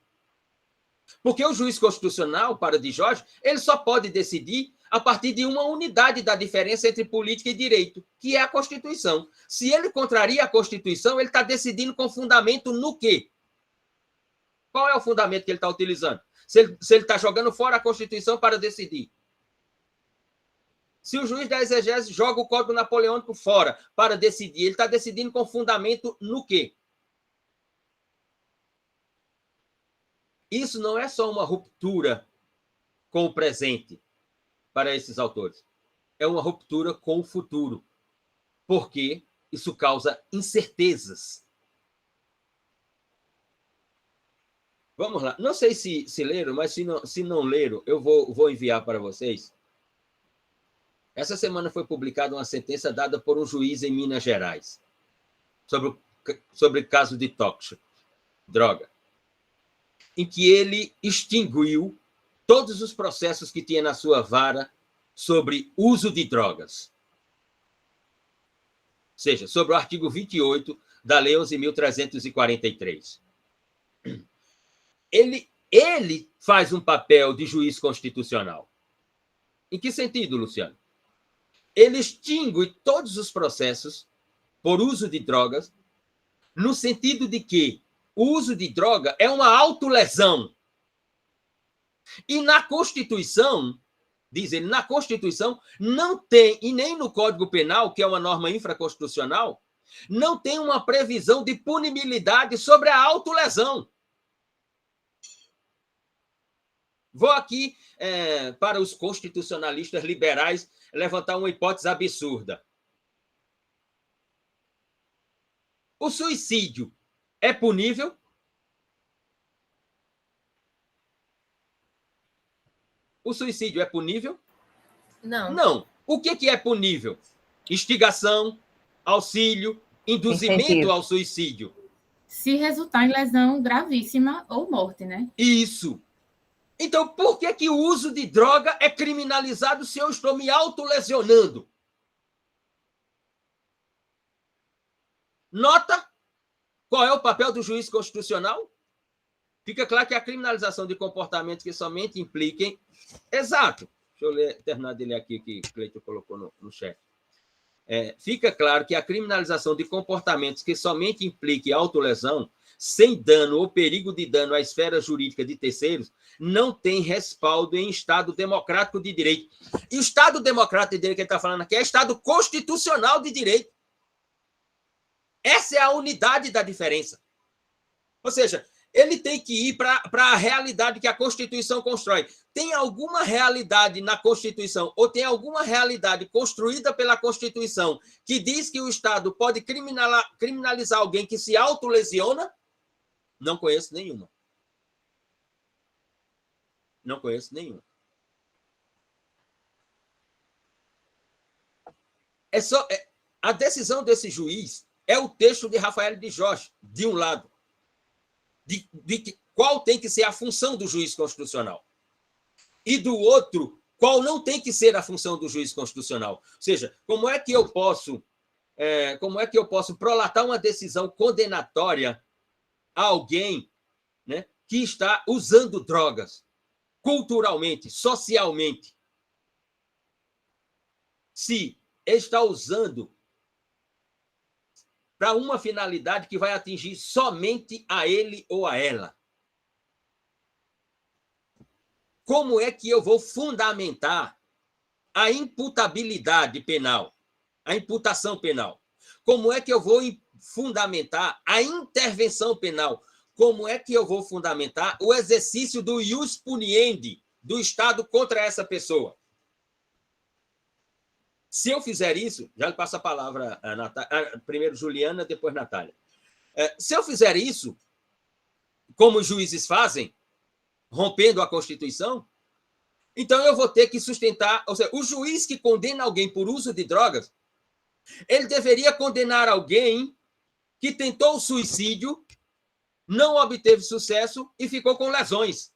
Porque o juiz constitucional, para de Jorge, ele só pode decidir a partir de uma unidade da diferença entre política e direito, que é a Constituição. Se ele contraria a Constituição, ele está decidindo com fundamento no quê? Qual é o fundamento que ele está utilizando? Se ele está jogando fora a Constituição para decidir. Se o juiz da exegese joga o Código Napoleônico fora para decidir, ele está decidindo com fundamento no quê? Isso não é só uma ruptura com o presente para esses autores. É uma ruptura com o futuro, porque isso causa incertezas. Vamos lá. Não sei se leram, mas se não leram, eu vou enviar para vocês. Essa semana foi publicada uma sentença dada por um juiz em Minas Gerais sobre o caso de tóxico, droga, em que ele extinguiu todos os processos que tinha na sua vara sobre uso de drogas. Ou seja, sobre o artigo 28 da Lei 11.343. Ele faz um papel de juiz constitucional. Em que sentido, Luciano? Ele extingue todos os processos por uso de drogas, no sentido de que o uso de droga é uma autolesão. E na Constituição, diz ele, na Constituição não tem, e nem no Código Penal, que é uma norma infraconstitucional, não tem uma previsão de punibilidade sobre a autolesão. Vou aqui, para os constitucionalistas liberais, levantar uma hipótese absurda. O suicídio é punível? O suicídio é punível? Não. Não. O que é punível? Instigação, auxílio, induzimento Incentivo. ao suicídio. Se resultar em lesão gravíssima ou morte, né? Isso. Então, por que o uso de droga é criminalizado se eu estou me autolesionando? Nota qual é o papel do juiz constitucional? Fica claro que a criminalização de comportamentos que somente impliquem... Exato. Deixa eu terminar de ler aqui que o Cleiton colocou no chat. Fica claro que a criminalização de comportamentos que somente impliquem autolesão, sem dano ou perigo de dano à esfera jurídica de terceiros, não tem respaldo em Estado democrático de direito. E o Estado democrático de direito que ele está falando aqui é Estado constitucional de direito. Essa é a unidade da diferença. Ou seja, ele tem que ir para a realidade que a Constituição constrói. Tem alguma realidade na Constituição, ou tem alguma realidade construída pela Constituição que diz que o Estado pode criminalizar alguém que se autolesiona? Não conheço nenhuma. Não conheço nenhuma. A decisão desse juiz é o texto de Rafael de Jorge, de um lado. De qual tem que ser a função do juiz constitucional. E do outro, qual não tem que ser a função do juiz constitucional. Ou seja, como é que eu posso prolatar uma decisão condenatória a alguém, né, que está usando drogas culturalmente, socialmente, se está usando para uma finalidade que vai atingir somente a ele ou a ela? Como é que eu vou fundamentar a imputabilidade penal, a imputação penal? Como é que eu vou fundamentar a intervenção penal? Como é que eu vou fundamentar o exercício do ius puniendi do Estado contra essa pessoa? Se eu fizer isso, já lhe passo a palavra a Natália, primeiro Juliana, depois Natália. Se eu fizer isso, como os juízes fazem, rompendo a Constituição, então eu vou ter que sustentar... Ou seja, o juiz que condena alguém por uso de drogas, ele deveria condenar alguém que tentou suicídio, não obteve sucesso e ficou com lesões.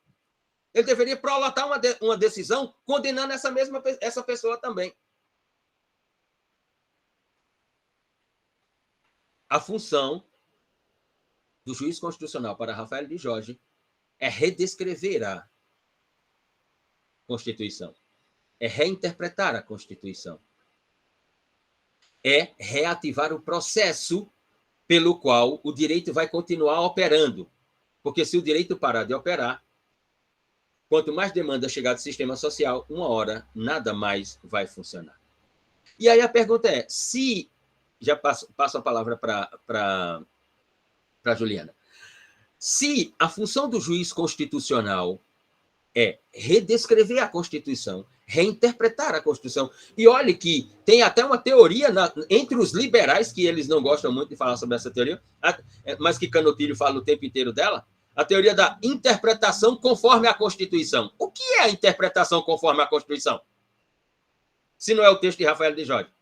Ele deveria prolatar uma decisão condenando essa pessoa também. A função do juiz constitucional para Rafael de Jorge é redescrever a Constituição, é reinterpretar a Constituição, é reativar o processo pelo qual o direito vai continuar operando. Porque se o direito parar de operar, quanto mais demanda chegar do sistema social, uma hora nada mais vai funcionar. E aí a pergunta é, se... Já passo a palavra para a Juliana. Se a função do juiz constitucional é redescrever a Constituição, reinterpretar a Constituição, e olhe que tem até uma teoria entre os liberais, que eles não gostam muito de falar sobre essa teoria, mas que Canutilho fala o tempo inteiro dela, a teoria da interpretação conforme a Constituição. O que é a interpretação conforme a Constituição? Se não é o texto de Rafael de Jorge.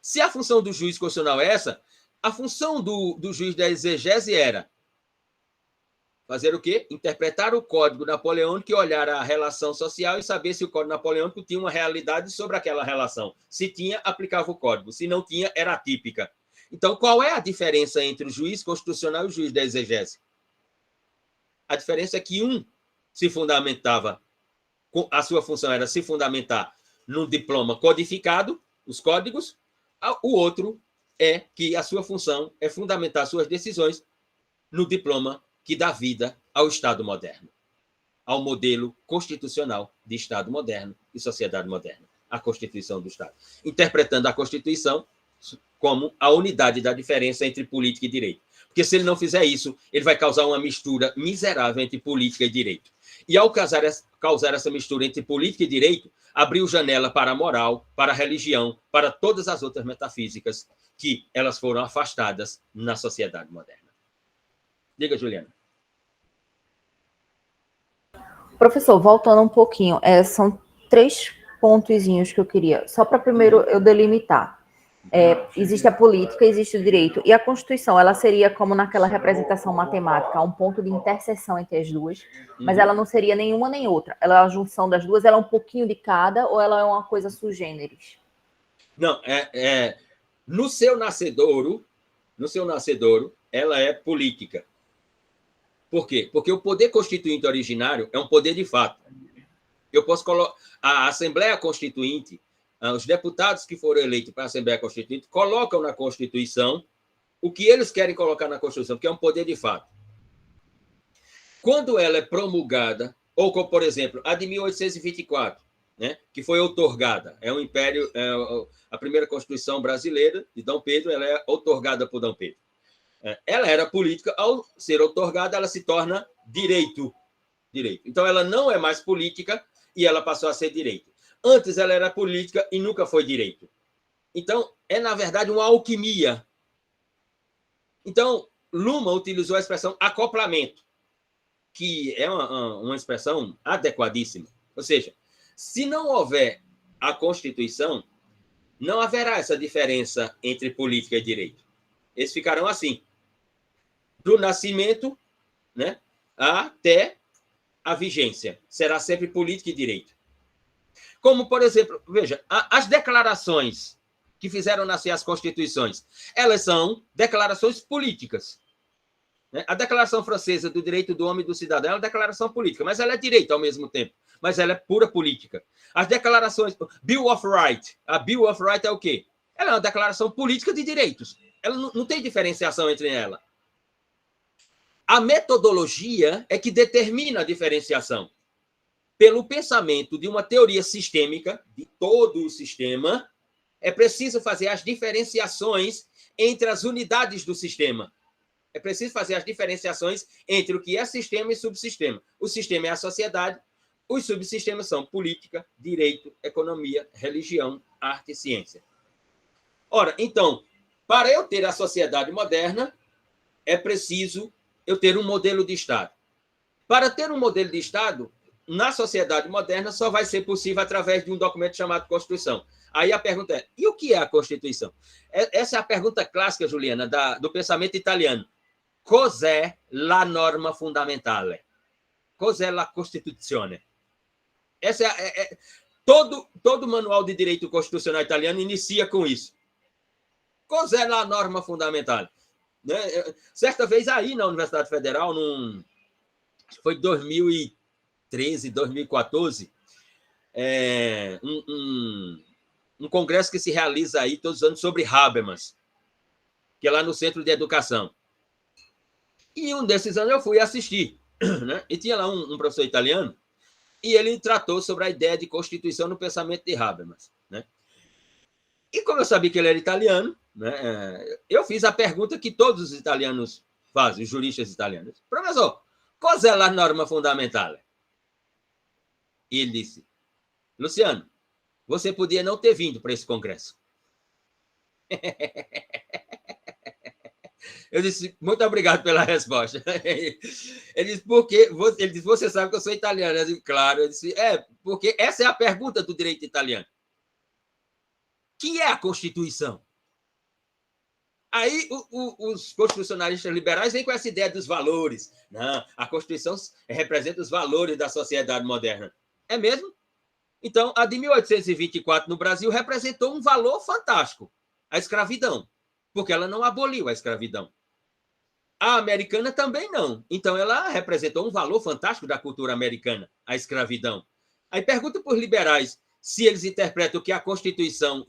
Se a função do juiz constitucional é essa, a função do juiz da exegese era fazer o quê? Interpretar o Código Napoleônico e olhar a relação social e saber se o Código Napoleônico tinha uma realidade sobre aquela relação. Se tinha, aplicava o código. Se não tinha, era atípica. Então, qual é a diferença entre o juiz constitucional e o juiz da exegese? A diferença é que um se fundamentava, a sua função era se fundamentar num diploma codificado, os códigos. O outro é que a sua função é fundamentar suas decisões no diploma que dá vida ao Estado moderno, ao modelo constitucional de Estado moderno e sociedade moderna, a Constituição do Estado. Interpretando a Constituição como a unidade da diferença entre política e direito. Porque se ele não fizer isso, ele vai causar uma mistura miserável entre política e direito. E ao causar essa mistura entre política e direito, abriu janela para a moral, para a religião, para todas as outras metafísicas que elas foram afastadas na sociedade moderna. Diga, Juliana. Professor, voltando um pouquinho, são 3 pontozinhos que eu queria, só para primeiro eu delimitar. Existe a política, existe o direito, e a Constituição, ela seria como naquela representação matemática, um ponto de interseção entre as duas, mas ela não seria nenhuma nem outra. Ela é a junção das duas, ela é um pouquinho de cada, ou ela é uma coisa sui generis? Não, No seu nascedouro, ela é política. Por quê? Porque o poder constituinte originário é um poder de fato. Eu posso colocar a Assembleia Constituinte, os deputados que foram eleitos para a Assembleia Constituinte colocam na Constituição o que eles querem colocar na Constituição, que é um poder de fato. Quando ela é promulgada, ou como, por exemplo, a de 1824, né, que foi outorgada, é um império, a primeira Constituição brasileira de Dom Pedro, ela é outorgada por Dom Pedro. Ela era política, ao ser outorgada, ela se torna direito. Então, ela não é mais política e ela passou a ser direito. Antes, ela era política e nunca foi direito. Então, é, na verdade, uma alquimia. Então, Luhmann utilizou a expressão acoplamento, que é uma expressão adequadíssima. Ou seja, se não houver a Constituição, não haverá essa diferença entre política e direito. Eles ficarão assim, do nascimento, né, até a vigência. Será sempre política e direito. Como, por exemplo, veja, as declarações que fizeram nascer as constituições, elas são declarações políticas. A Declaração Francesa do Direito do Homem e do Cidadão é uma declaração política, mas ela é direito ao mesmo tempo, mas ela é pura política. As declarações... Bill of Rights. A Bill of Rights é o quê? Ela é uma declaração política de direitos. Ela não tem diferenciação entre ela. A metodologia é que determina a diferenciação. Pelo pensamento de uma teoria sistêmica, de todo o sistema, é preciso fazer as diferenciações entre as unidades do sistema. É preciso fazer as diferenciações entre o que é sistema e subsistema. O sistema é a sociedade, os subsistemas são política, direito, economia, religião, arte e ciência. Ora, então, para eu ter a sociedade moderna, é preciso eu ter um modelo de Estado. Para ter um modelo de Estado, na sociedade moderna, só vai ser possível através de um documento chamado Constituição. Aí a pergunta é, e o que é a Constituição? Essa é a pergunta clássica, Juliana, do pensamento italiano. Cos'è la norma fondamentale? Cos'è la Costituzione? Essa todo manual de direito constitucional italiano inicia com isso. Cos'è la norma fondamentale? Né? Certa vez aí na Universidade Federal, foi 2013, 2014, um congresso que se realiza aí todos os anos sobre Habermas, que é lá no Centro de Educação. E um desses anos eu fui assistir, né? E tinha lá um professor italiano, e ele tratou sobre a ideia de Constituição no pensamento de Habermas, né? E como eu sabia que ele era italiano, né, eu fiz a pergunta que todos os italianos fazem, os juristas italianos. Professor, cos'è la norma fondamentale? E ele disse, Luciano, você podia não ter vindo para esse congresso. Eu disse, muito obrigado pela resposta. Ele disse, por quê? Ele disse, você sabe que eu sou italiano. Eu disse, claro. Eu disse, porque essa é a pergunta do direito italiano. Que é a Constituição? Aí os constitucionalistas liberais vêm com essa ideia dos valores. Não, a Constituição representa os valores da sociedade moderna. É mesmo? Então, a de 1824 no Brasil representou um valor fantástico, a escravidão, porque ela não aboliu a escravidão. A americana também não. Então, ela representou um valor fantástico da cultura americana, a escravidão. Aí pergunta para os liberais se eles interpretam que a Constituição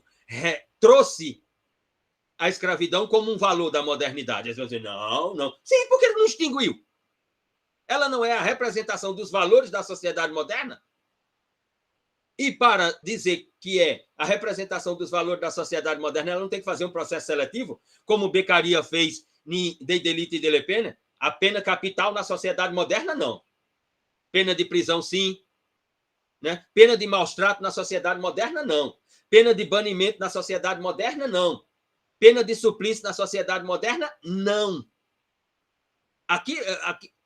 trouxe a escravidão como um valor da modernidade. Eles vão dizer, não. Sim, porque ele não extinguiu. Ela não é a representação dos valores da sociedade moderna? E para dizer que é a representação dos valores da sociedade moderna, ela não tem que fazer um processo seletivo, como Beccaria fez em De Delito e de Pena? A pena capital na sociedade moderna, não. Pena de prisão, sim. Né? Pena de maus-trato na sociedade moderna, não. Pena de banimento na sociedade moderna, não. Pena de suplício na sociedade moderna, não. Aqui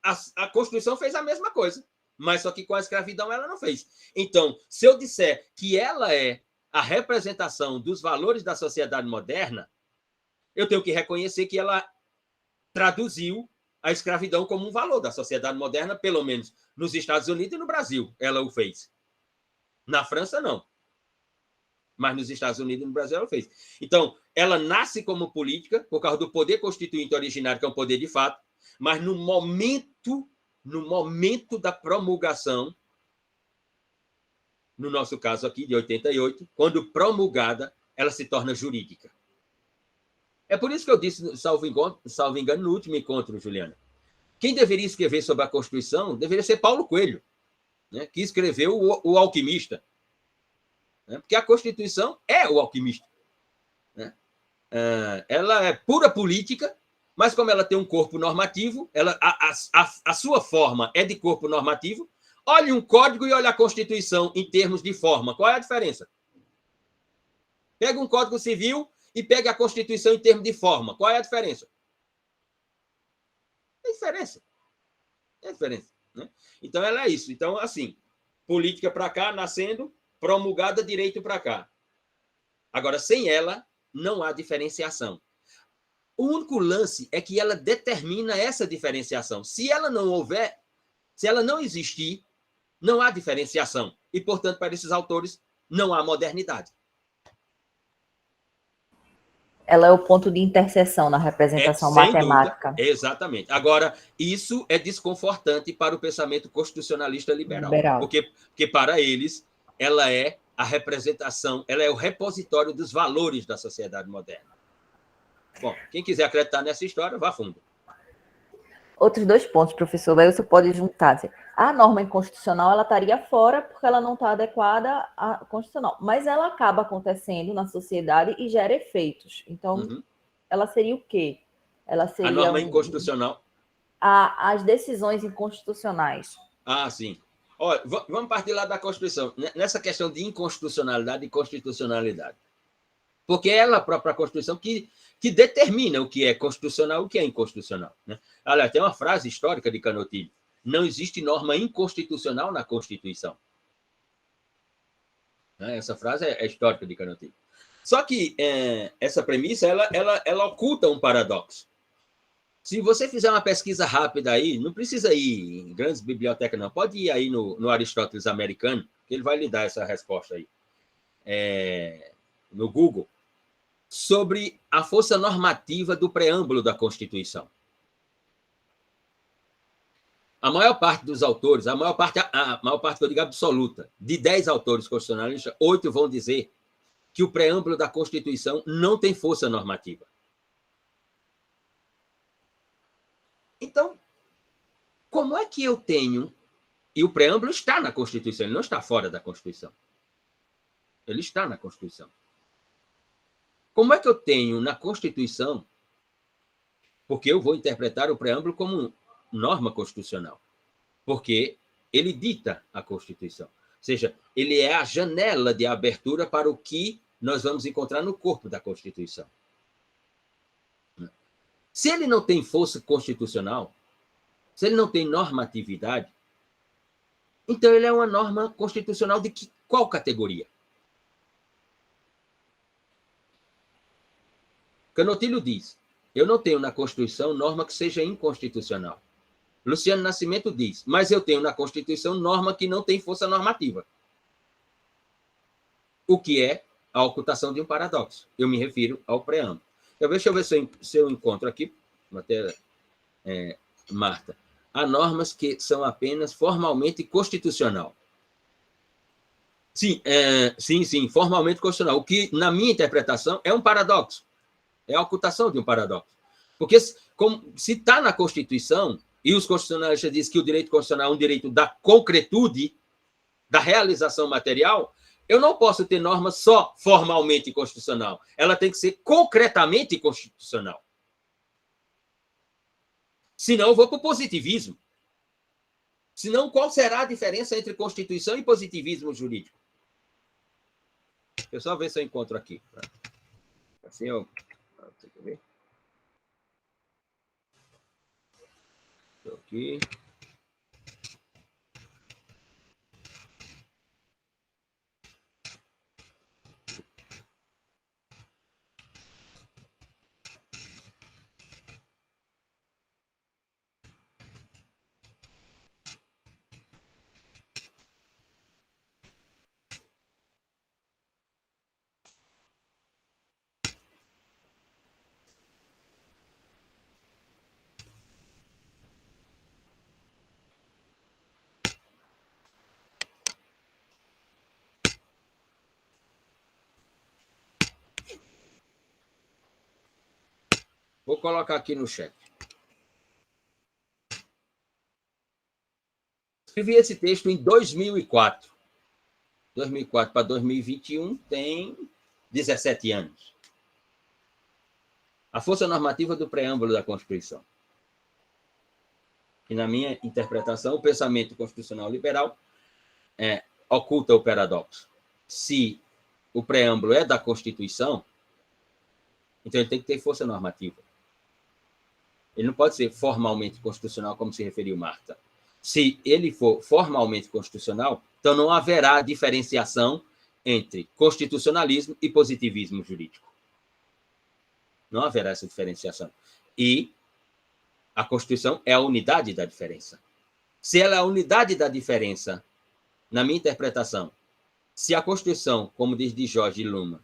a Constituição fez a mesma coisa, mas só que com a escravidão ela não fez. Então, se eu disser que ela é a representação dos valores da sociedade moderna, eu tenho que reconhecer que ela traduziu a escravidão como um valor da sociedade moderna, pelo menos nos Estados Unidos e no Brasil, ela o fez. Na França, não. mas nos Estados Unidos e no Brasil ela fez. Então, ela nasce como política por causa do poder constituinte originário, que é um poder de fato, mas no momento da promulgação, no nosso caso aqui, de 88, quando promulgada, ela se torna jurídica. É por isso que eu disse, salvo engano, no último encontro, Juliana, quem deveria escrever sobre a Constituição deveria ser Paulo Coelho, né, que escreveu o Alquimista. Né, porque a Constituição é o Alquimista. Né? Ela é pura política, mas como ela tem um corpo normativo, a sua forma é de corpo normativo. Olhe um código e olhe a Constituição em termos de forma. Qual é a diferença? Pega um Código Civil e pega a Constituição em termos de forma. Qual é a diferença? Tem diferença. Tem diferença. Né? Então, ela é isso. Então, assim, política para cá, nascendo, promulgada, direito para cá. Agora, sem ela, não há diferenciação. O único lance é que ela determina essa diferenciação. Se ela não houver, se ela não existir, não há diferenciação. E, portanto, para esses autores, não há modernidade. Ela é o ponto de interseção na representação matemática. Dúvida, exatamente. Agora, isso é desconfortante para o pensamento constitucionalista liberal. Porque para eles, ela é a representação, ela é o repositório dos valores da sociedade moderna. Bom, quem quiser acreditar nessa história, vá a fundo. Outros 2 pontos, professor, aí você pode juntar. A norma inconstitucional, ela estaria fora porque ela não está adequada à constitucional, mas ela acaba acontecendo na sociedade e gera efeitos. Então, ela seria o quê? Ela seria a norma inconstitucional? As decisões inconstitucionais. Ah, sim. Olha, vamos partir lá da Constituição, nessa questão de inconstitucionalidade e constitucionalidade. Porque é ela, a própria Constituição, que determina o que é constitucional e o que é inconstitucional. Né? Olha, tem uma frase histórica de Canutilho: não existe norma inconstitucional na Constituição. Essa frase é histórica de Canutilho. Só que essa premissa, ela oculta um paradoxo. Se você fizer uma pesquisa rápida aí, não precisa ir em grandes bibliotecas, não. Pode ir aí no Aristóteles americano, que ele vai lhe dar essa resposta aí. No Google, sobre a força normativa do preâmbulo da Constituição. A maior parte dos autores, a maior parte que eu digo absoluta, de 10 autores constitucionalistas, 8 vão dizer que o preâmbulo da Constituição não tem força normativa. Então, como é que eu tenho... E o preâmbulo está na Constituição, ele não está fora da Constituição. Ele está na Constituição. Como é que eu tenho na Constituição, porque eu vou interpretar o preâmbulo como norma constitucional, porque ele dita a Constituição. Ou seja, ele é a janela de abertura para o que nós vamos encontrar no corpo da Constituição. Se ele não tem força constitucional, se ele não tem normatividade, então ele é uma norma constitucional de qual categoria? Canutilho diz: eu não tenho na Constituição norma que seja inconstitucional. Luciano Nascimento diz: mas eu tenho na Constituição norma que não tem força normativa. O que é a ocultação de um paradoxo. Eu me refiro ao preâmbulo. Deixa eu ver se eu encontro aqui, matéria, Marta. Há normas que são apenas formalmente constitucional. Sim, formalmente constitucional. O que, na minha interpretação, é um paradoxo. É a ocultação de um paradoxo. Porque se está na Constituição, e os constitucionalistas dizem que o direito constitucional é um direito da concretude, da realização material, eu não posso ter norma só formalmente constitucional. Ela tem que ser concretamente constitucional. Senão, eu vou para o positivismo. Senão, qual será a diferença entre Constituição e positivismo jurídico? Deixa eu só ver se eu encontro aqui. Assim eu... Deixa eu ver. Estou aqui. Vou colocar aqui no chat. Escrevi esse texto em 2004. 2004 para 2021 tem 17 anos. A força normativa do preâmbulo da Constituição. E, na minha interpretação, o pensamento constitucional liberal oculta o paradoxo. Se o preâmbulo é da Constituição, então ele tem que ter força normativa. Ele não pode ser formalmente constitucional, como se referiu Marta. Se ele for formalmente constitucional, então não haverá diferenciação entre constitucionalismo e positivismo jurídico. Não haverá essa diferenciação. E a Constituição é a unidade da diferença. Se ela é a unidade da diferença, na minha interpretação, se a Constituição, como diz de Jorge Luma,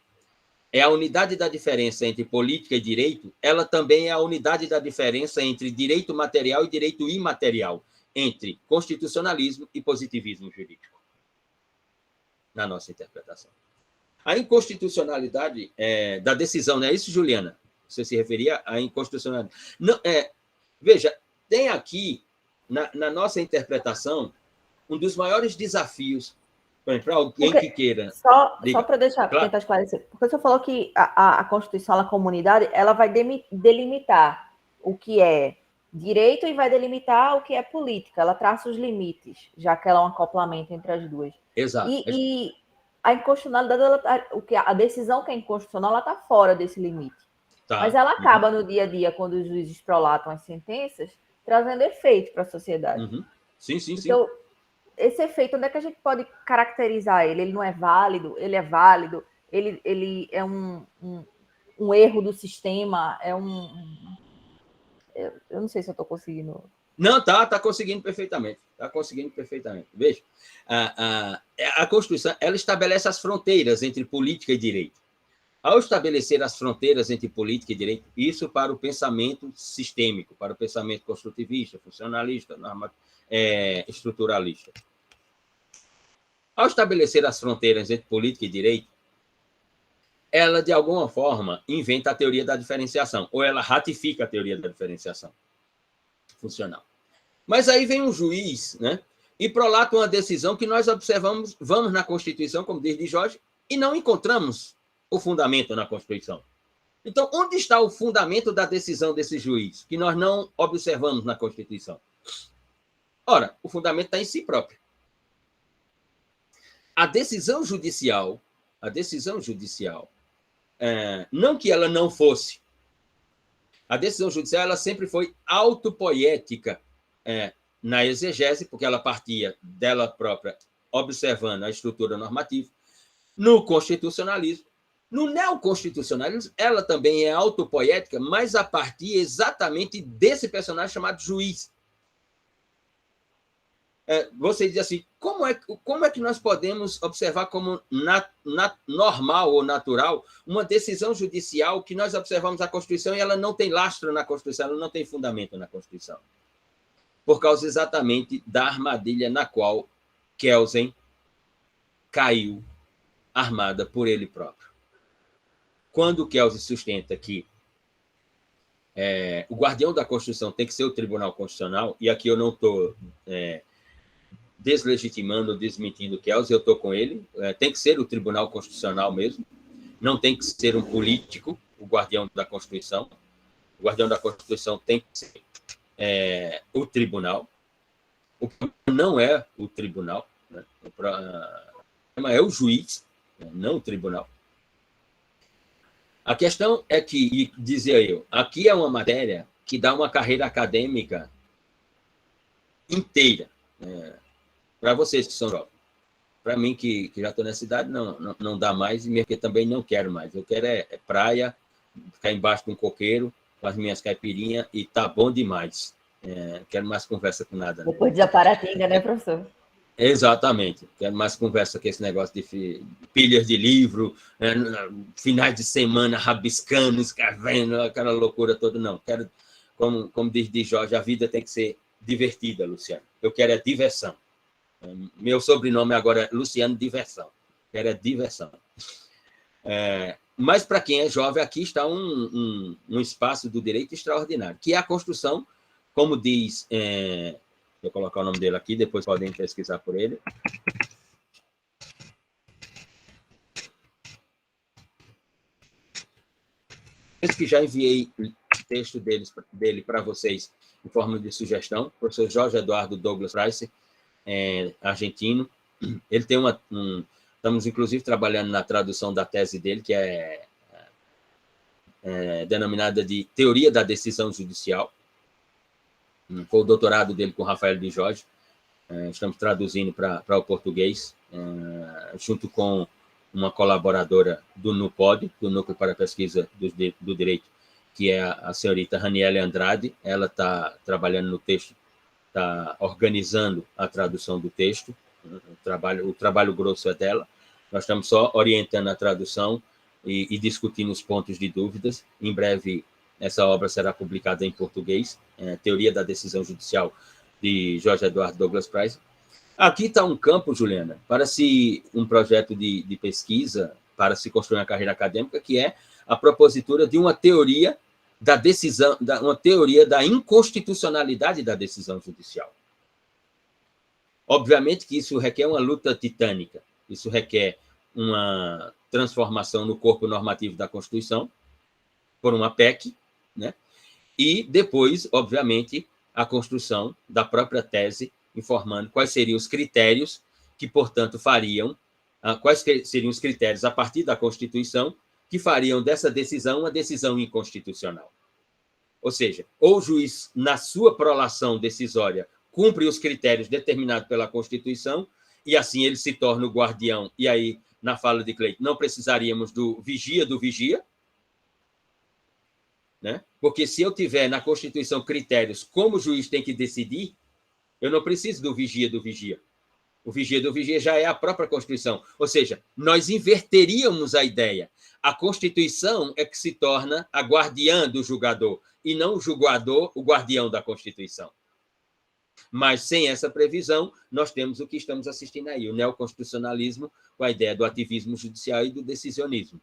é a unidade da diferença entre política e direito, ela também é a unidade da diferença entre direito material e direito imaterial, entre constitucionalismo e positivismo jurídico, na nossa interpretação. A inconstitucionalidade da decisão, não é isso, Juliana? Você se referia à inconstitucionalidade. Não, veja, tem aqui, na nossa interpretação, um dos maiores desafios para alguém que queira... Só para deixar, claro, tentar esclarecer, porque o senhor falou que a Constituição, a comunidade, ela vai delimitar o que é direito e vai delimitar o que é política. Ela traça os limites, já que ela é um acoplamento entre as duas. Exato. E a inconstitucionalidade, a decisão que é inconstitucional, ela está fora desse limite. Tá. Mas ela acaba no dia a dia, quando os juízes prolatam as sentenças, trazendo efeito para a sociedade. Uhum. Sim. Então, esse efeito, onde é que a gente pode caracterizar ele? Ele não é válido? Ele é válido? Ele é um erro do sistema? Eu não sei se eu estou conseguindo... Não, está conseguindo perfeitamente. Está conseguindo perfeitamente. Veja, a Constituição, ela estabelece as fronteiras entre política e direito. Ao estabelecer as fronteiras entre política e direito, isso para o pensamento sistêmico, para o pensamento construtivista, funcionalista, estruturalista. Ao estabelecer as fronteiras entre política e direito, ela, de alguma forma, inventa a teoria da diferenciação, ou ela ratifica a teoria da diferenciação funcional. Mas aí vem um juiz, né, e prolata uma decisão que nós observamos, vamos na Constituição, como diz de Jorge, e não encontramos o fundamento na Constituição. Então, onde está o fundamento da decisão desse juiz, que nós não observamos na Constituição? Ora, o fundamento está em si próprio. A decisão judicial, não que ela não fosse, a decisão judicial ela sempre foi autopoética na exegese, porque ela partia dela própria, observando a estrutura normativa. No constitucionalismo, no neoconstitucionalismo, ela também é autopoética, mas a partir exatamente desse personagem chamado juiz. Você diz assim, como é que nós podemos observar como normal ou natural uma decisão judicial que nós observamos a Constituição e ela não tem lastro na Constituição, ela não tem fundamento na Constituição? Por causa exatamente da armadilha na qual Kelsen caiu, armada por ele próprio. Quando Kelsen sustenta que o guardião da Constituição tem que ser o Tribunal Constitucional, e aqui eu não estou deslegitimando, desmentindo Kelsen, eu estou com ele, tem que ser o Tribunal Constitucional mesmo, não tem que ser um político, o guardião da Constituição. O guardião da Constituição tem que ser o tribunal. O problema não é o tribunal, né? O problema é o juiz, não o tribunal. A questão é que, dizia eu, aqui é uma matéria que dá uma carreira acadêmica inteira, para vocês que são jovens. Para mim, que já estou nessa idade, não dá mais, e que também não quero mais. Eu quero praia, ficar embaixo de um coqueiro, com as minhas caipirinhas, e tá bom demais. Quero mais conversa com nada. Depois de Japaratinga, né, professor? Quero mais conversa com esse negócio de pilhas de livro, finais de semana rabiscando, escrevendo, aquela loucura toda. Não, quero, como diz Jorge, a vida tem que ser divertida, Luciano. Eu quero diversão. Meu sobrenome agora é Luciano Diversão. Quero diversão. Mas, para quem é jovem, aqui está um espaço do direito extraordinário, que é a construção, como diz... vou colocar o nome dele aqui, depois podem pesquisar por ele. Esse que já enviei o texto dele para vocês em forma de sugestão, o professor Jorge Eduardo Douglas Price, argentino. Ele tem estamos, inclusive, trabalhando na tradução da tese dele, que é denominada de Teoria da Decisão Judicial. Foi o doutorado dele com Rafael de Jorge. Estamos traduzindo para o português, junto com uma colaboradora do NUPOD, do Núcleo para a Pesquisa do Direito, que é a senhorita Raniele Andrade. Ela está trabalhando no texto, está organizando a tradução do texto. O trabalho grosso é dela. Nós estamos só orientando a tradução e discutindo os pontos de dúvidas. Em breve, essa obra será publicada em português, Teoria da Decisão Judicial, de Jorge Eduardo Douglas Price. Aqui está um campo, Juliana, para um projeto de pesquisa, para se construir uma carreira acadêmica, que é a propositura de uma teoria da decisão, uma teoria da inconstitucionalidade da decisão judicial. Obviamente que isso requer uma luta titânica, isso requer uma transformação no corpo normativo da Constituição, por uma PEC, né? E depois, obviamente, a construção da própria tese, informando quais seriam os critérios que, portanto, quais seriam os critérios a partir da Constituição que fariam dessa decisão uma decisão inconstitucional. Ou seja, ou o juiz, na sua prolação decisória, cumpre os critérios determinados pela Constituição, e assim ele se torna o guardião, e aí, na fala de Cleiton, não precisaríamos do vigia, né? Porque se eu tiver na Constituição critérios como o juiz tem que decidir, eu não preciso do vigia. O vigia já é a própria Constituição. Ou seja, nós inverteríamos a ideia. A Constituição é que se torna a guardiã do julgador, e não o julgador, o guardião da Constituição. Mas, sem essa previsão, nós temos o que estamos assistindo aí, o neoconstitucionalismo, com a ideia do ativismo judicial e do decisionismo,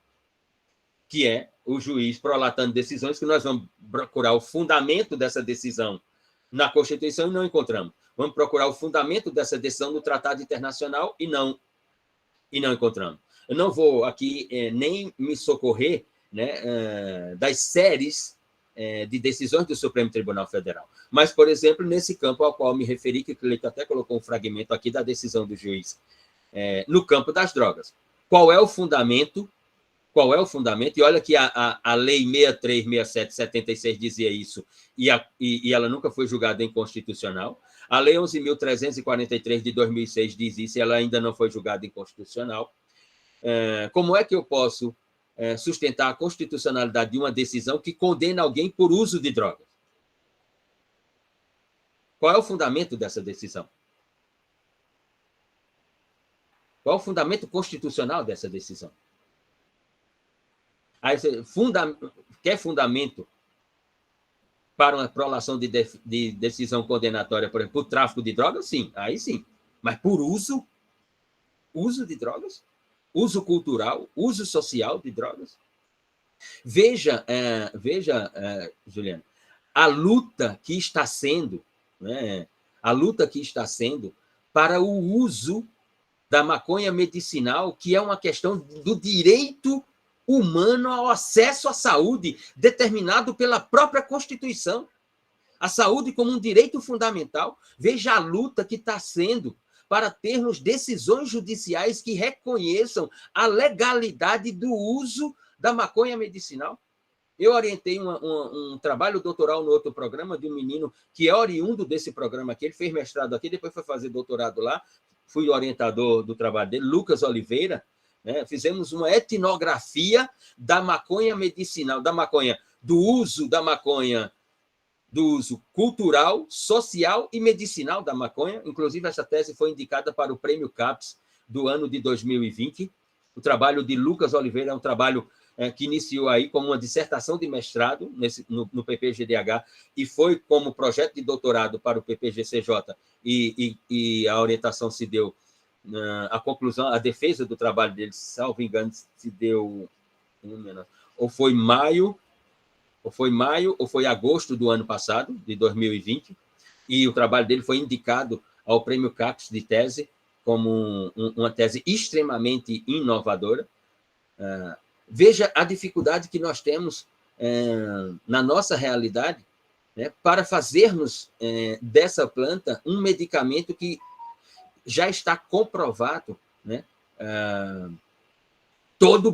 que é o juiz prolatando decisões que nós vamos procurar o fundamento dessa decisão na Constituição e não encontramos. Vamos procurar o fundamento dessa decisão no Tratado Internacional e não encontramos. Eu não vou aqui nem me socorrer, né, das séries de decisões do Supremo Tribunal Federal. Mas, por exemplo, nesse campo ao qual me referi, que o Cleiton até colocou um fragmento aqui da decisão do juiz, no campo das drogas. Qual é o fundamento? E olha que a Lei 63.6776 dizia isso, e ela nunca foi julgada inconstitucional. A Lei 11.343 de 2006 diz isso, e ela ainda não foi julgada inconstitucional. Como é que eu posso sustentar a constitucionalidade de uma decisão que condena alguém por uso de drogas? Qual é o fundamento dessa decisão? Qual é o fundamento constitucional dessa decisão? Aí você quer fundamento para uma prolação de decisão condenatória, por exemplo, por tráfico de drogas? Sim, aí sim. Mas por uso de drogas? Uso cultural, uso social de drogas? Veja, Juliana, a luta que está sendo, né, para o uso da maconha medicinal, que é uma questão do direito humano ao acesso à saúde, determinado pela própria Constituição. A saúde como um direito fundamental. Veja a luta que está sendo para termos decisões judiciais que reconheçam a legalidade do uso da maconha medicinal. Eu orientei um trabalho doutoral no outro programa de um menino que é oriundo desse programa aqui. Ele fez mestrado aqui, depois foi fazer doutorado lá. Fui orientador do trabalho dele, Lucas Oliveira. Né? Fizemos uma etnografia da maconha medicinal, do uso cultural, social e medicinal da maconha. Inclusive, essa tese foi indicada para o Prêmio CAPES do ano de 2020. O trabalho de Lucas Oliveira é um trabalho que iniciou aí como uma dissertação de mestrado no PPGDH e foi como projeto de doutorado para o PPGCJ, e a orientação se deu, a conclusão, a defesa do trabalho dele, salvo engano, se deu ou foi maio, ou foi agosto do ano passado, de 2020, e o trabalho dele foi indicado ao Prêmio CAPES de tese como uma tese extremamente inovadora. Veja a dificuldade que nós temos na nossa realidade, né, para fazermos dessa planta um medicamento que já está comprovado, né, todo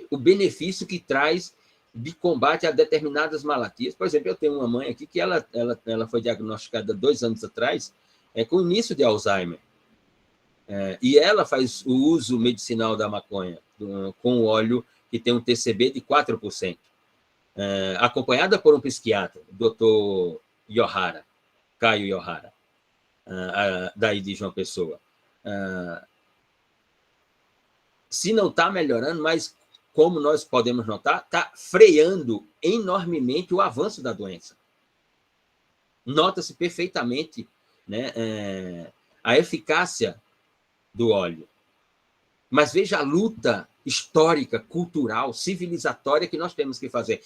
o benefício que traz de combate a determinadas maladias. Por exemplo, eu tenho uma mãe aqui que ela foi diagnosticada 2 anos atrás com o início de Alzheimer. E ela faz o uso medicinal da maconha com óleo que tem um TCB de 4%, acompanhada por um psiquiatra, o Dr. Yohara, Caio Yohara, daí de João Pessoa. Se não está melhorando, mas como nós podemos notar, está freando enormemente o avanço da doença. Nota-se perfeitamente, né, a eficácia do óleo. Mas veja a luta histórica, cultural, civilizatória que nós temos que fazer.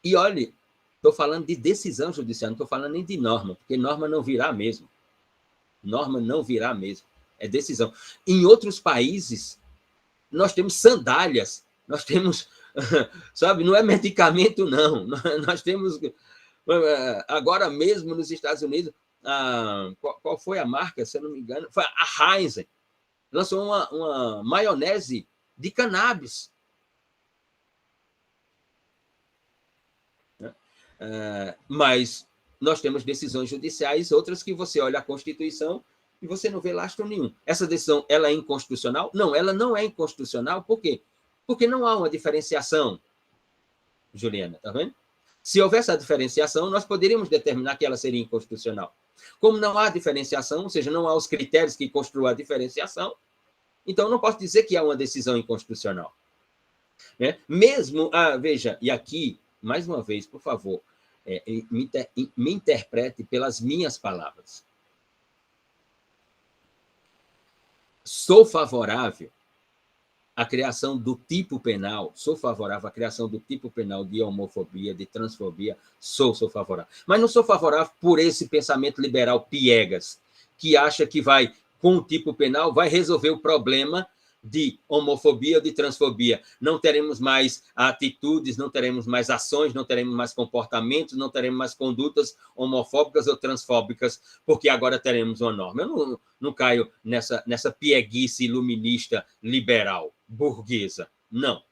E olhe, estou falando de decisão judicial, não estou falando nem de norma, porque norma não virá mesmo. Norma não virá mesmo. É decisão. Em outros países, nós temos sandálias, nós temos, sabe, não é medicamento, não. Nós temos, agora mesmo nos Estados Unidos, qual foi a marca, se eu não me engano? Foi a Heinz, lançou uma maionese de cannabis. Mas nós temos decisões judiciais, outras que você olha a Constituição e você não vê lastro nenhum. Essa decisão, ela é inconstitucional? Não, ela não é inconstitucional. Por quê? Porque não há uma diferenciação, Juliana, tá vendo? Se houvesse a diferenciação, nós poderíamos determinar que ela seria inconstitucional. Como não há diferenciação, ou seja, não há os critérios que construam a diferenciação, então não posso dizer que há uma decisão inconstitucional. Mesmo, veja, e aqui, mais uma vez, por favor, me interprete pelas minhas palavras. Sou favorável à criação do tipo penal, sou favorável à criação do tipo penal de homofobia, de transfobia, sou favorável. Mas não sou favorável por esse pensamento liberal piegas, que acha que vai, com o tipo penal, vai resolver o problema de homofobia ou de transfobia. Não teremos mais atitudes, não teremos mais ações, não teremos mais comportamentos, não teremos mais condutas homofóbicas ou transfóbicas, porque agora teremos uma norma. Eu não caio nessa pieguice iluminista liberal, burguesa. Não.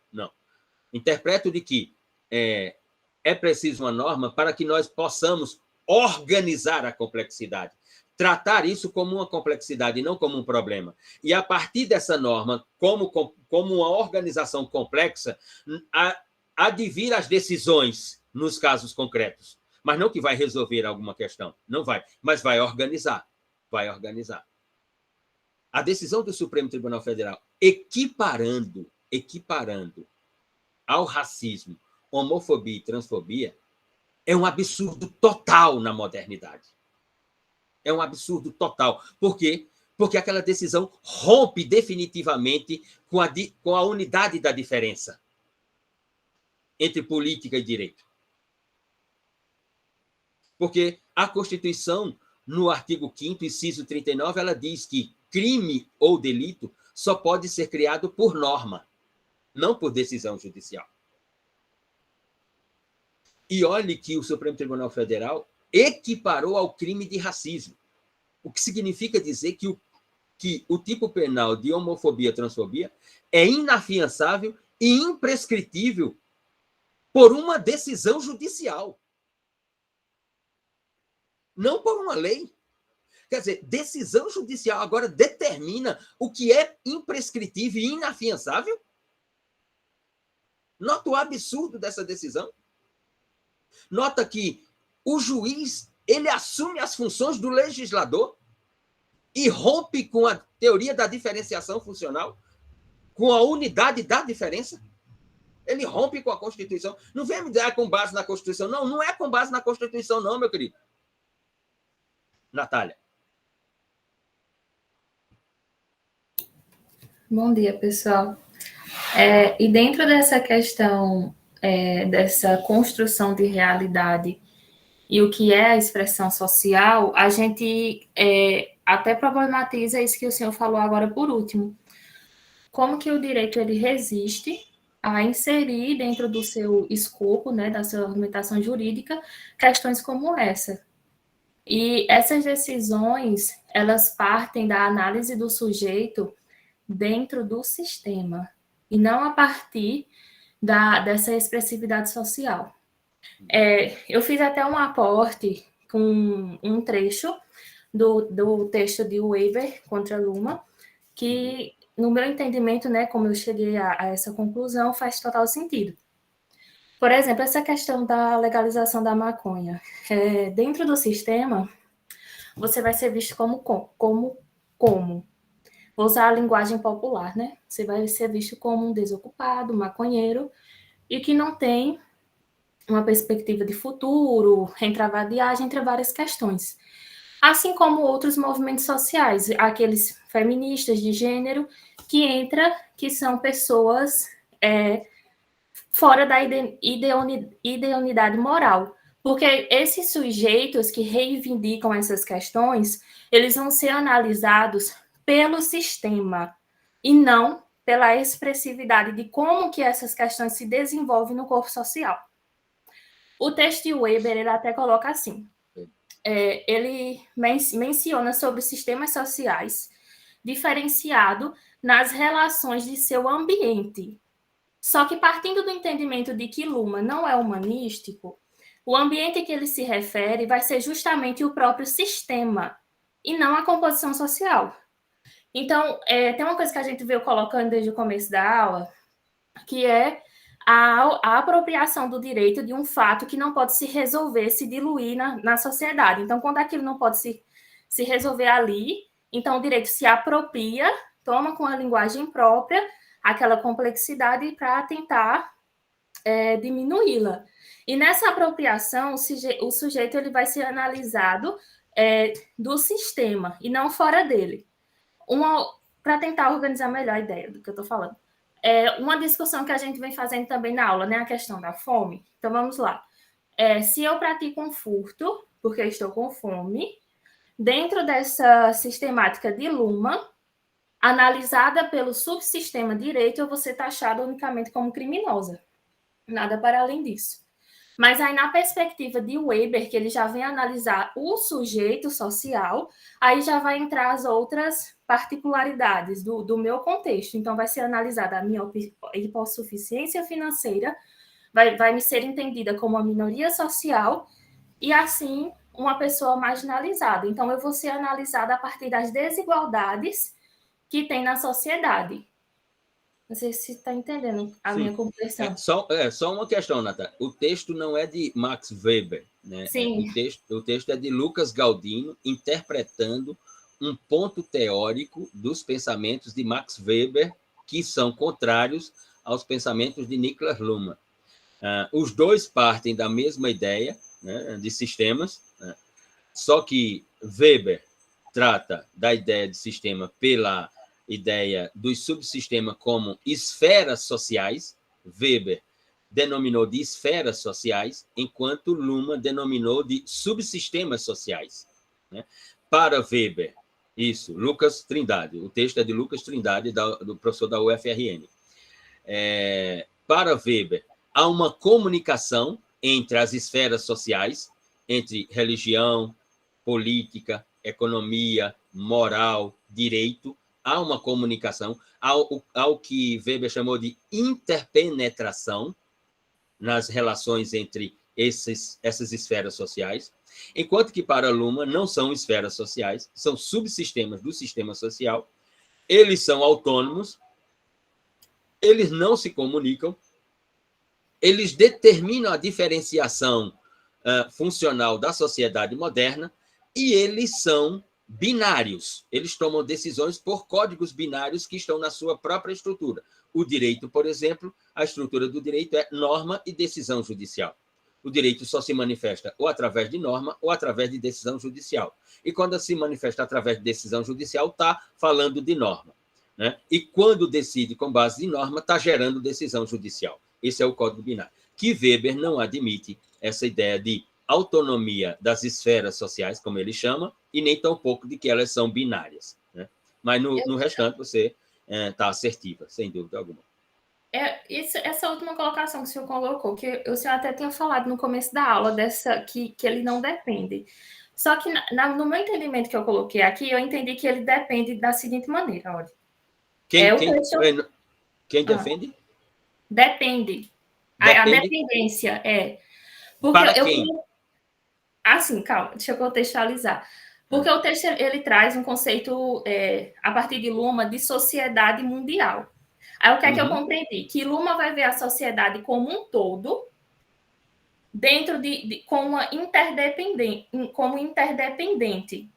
Interpreto de que é preciso uma norma para que nós possamos organizar a complexidade. Tratar isso como uma complexidade e não como um problema. E, a partir dessa norma, como uma organização complexa, advir as decisões nos casos concretos. Mas não que vai resolver alguma questão. Não vai. Mas vai organizar. Vai organizar. A decisão do Supremo Tribunal Federal equiparando ao racismo, homofobia e transfobia é um absurdo total na modernidade. É um absurdo total. Por quê? Porque aquela decisão rompe definitivamente com a unidade da diferença entre política e direito. Porque a Constituição, no artigo 5º, inciso 39, ela diz que crime ou delito só pode ser criado por norma, não por decisão judicial. E olhe que o Supremo Tribunal Federal equiparou ao crime de racismo, o que significa dizer que o tipo penal de homofobia e transfobia é inafiançável e imprescritível por uma decisão judicial, não por uma lei. Quer dizer, decisão judicial agora determina o que é imprescritível e inafiançável? Nota o absurdo dessa decisão. Nota que o juiz, ele assume as funções do legislador e rompe com a teoria da diferenciação funcional, com a unidade da diferença. Ele rompe com a Constituição. Não vem me dizer com base na Constituição. Não é com base na Constituição, não, meu querido. Natália. Bom dia, pessoal. E dentro dessa questão, dessa construção de realidade e o que é a expressão social, a gente até problematiza isso que o senhor falou agora por último. Como que o direito ele resiste a inserir dentro do seu escopo, né, da sua argumentação jurídica, questões como essa. E essas decisões, elas partem da análise do sujeito dentro do sistema, e não a partir dessa expressividade social. Eu fiz até um aporte com um trecho do texto de Weber contra Luma, que, no meu entendimento, né, como eu cheguei a essa conclusão, faz total sentido. Por exemplo, essa questão da legalização da maconha. Dentro do sistema, você vai ser visto como. Vou usar a linguagem popular, né? Você vai ser visto como um desocupado, um maconheiro, e que não tem uma perspectiva de futuro, entre a vadiagem, entre várias questões. Assim como outros movimentos sociais, aqueles feministas de gênero, que são pessoas fora da idoneidade moral. Porque esses sujeitos que reivindicam essas questões, eles vão ser analisados pelo sistema e não pela expressividade de como que essas questões se desenvolvem no corpo social. O texto de Weber, ele até coloca assim, ele menciona sobre sistemas sociais diferenciado nas relações de seu ambiente. Só que partindo do entendimento de que Luma não é humanístico, o ambiente que ele se refere vai ser justamente o próprio sistema, e não a composição social. Então, tem uma coisa que a gente veio colocando desde o começo da aula, que é a apropriação do direito de um fato que não pode se resolver, se diluir na sociedade. Então, quando aquilo não pode se resolver ali, então o direito se apropria, toma com a linguagem própria aquela complexidade para tentar diminuí-la. E nessa apropriação, o sujeito ele vai ser analisado do sistema e não fora dele. Para tentar organizar melhor a ideia do que eu estou falando. Uma discussão que a gente vem fazendo também na aula, né, a questão da fome. Então, vamos lá. Se eu pratico um furto, porque eu estou com fome, dentro dessa sistemática de Luma, analisada pelo subsistema direito, eu vou ser taxada unicamente como criminosa. Nada para além disso. Mas aí, na perspectiva de Weber, que ele já vem analisar o sujeito social, aí já vai entrar as outras particularidades do meu contexto. Então, vai ser analisada a minha hipossuficiência financeira, vai me ser entendida como uma minoria social e, assim, uma pessoa marginalizada. Então, eu vou ser analisada a partir das desigualdades que tem na sociedade. Não sei se está entendendo a minha compreensão. Só uma questão, Natália. O texto não é de Max Weber, né? Sim. O texto é de Lucas Galdino, interpretando um ponto teórico dos pensamentos de Max Weber, que são contrários aos pensamentos de Niklas Luhmann. Os dois partem da mesma ideia, né, de sistemas, né? Só que Weber trata da ideia de sistema pela ideia dos subsistemas como esferas sociais. Weber denominou de esferas sociais, enquanto Luhmann denominou de subsistemas sociais, né? Para Weber, isso, Lucas Trindade, o texto é de Lucas Trindade, do professor da UFRN. Para Weber, há uma comunicação entre as esferas sociais, entre religião, política, economia, moral, direito. Há uma comunicação, ao que Weber chamou de interpenetração nas relações entre essas esferas sociais, enquanto que para Luhmann não são esferas sociais, são subsistemas do sistema social, eles são autônomos, eles não se comunicam, eles determinam a diferenciação funcional da sociedade moderna e eles são binários. Eles tomam decisões por códigos binários que estão na sua própria estrutura. O direito, por exemplo, a estrutura do direito é norma e decisão judicial. O direito só se manifesta ou através de norma ou através de decisão judicial. E quando se manifesta através de decisão judicial, está falando de norma. né? E quando decide com base em norma, está gerando decisão judicial. Esse é o código binário. Que Weber não admite essa ideia de autonomia das esferas sociais, como ele chama, e nem tampouco de que elas são binárias, né? Mas no restante você está assertiva, sem dúvida alguma. Essa última colocação que o senhor colocou, que o senhor até tinha falado no começo da aula, dessa que ele não depende. Só que no meu entendimento que eu coloquei aqui, eu entendi que ele depende da seguinte maneira, olha. Quem defende? Depende. A dependência Porque para quem? Assim, calma, deixa eu contextualizar. Porque o texto ele traz um conceito, a partir de Luhmann, de sociedade mundial. Aí o que é que eu compreendi? Que Luhmann vai ver a sociedade como um todo, dentro como interdependente.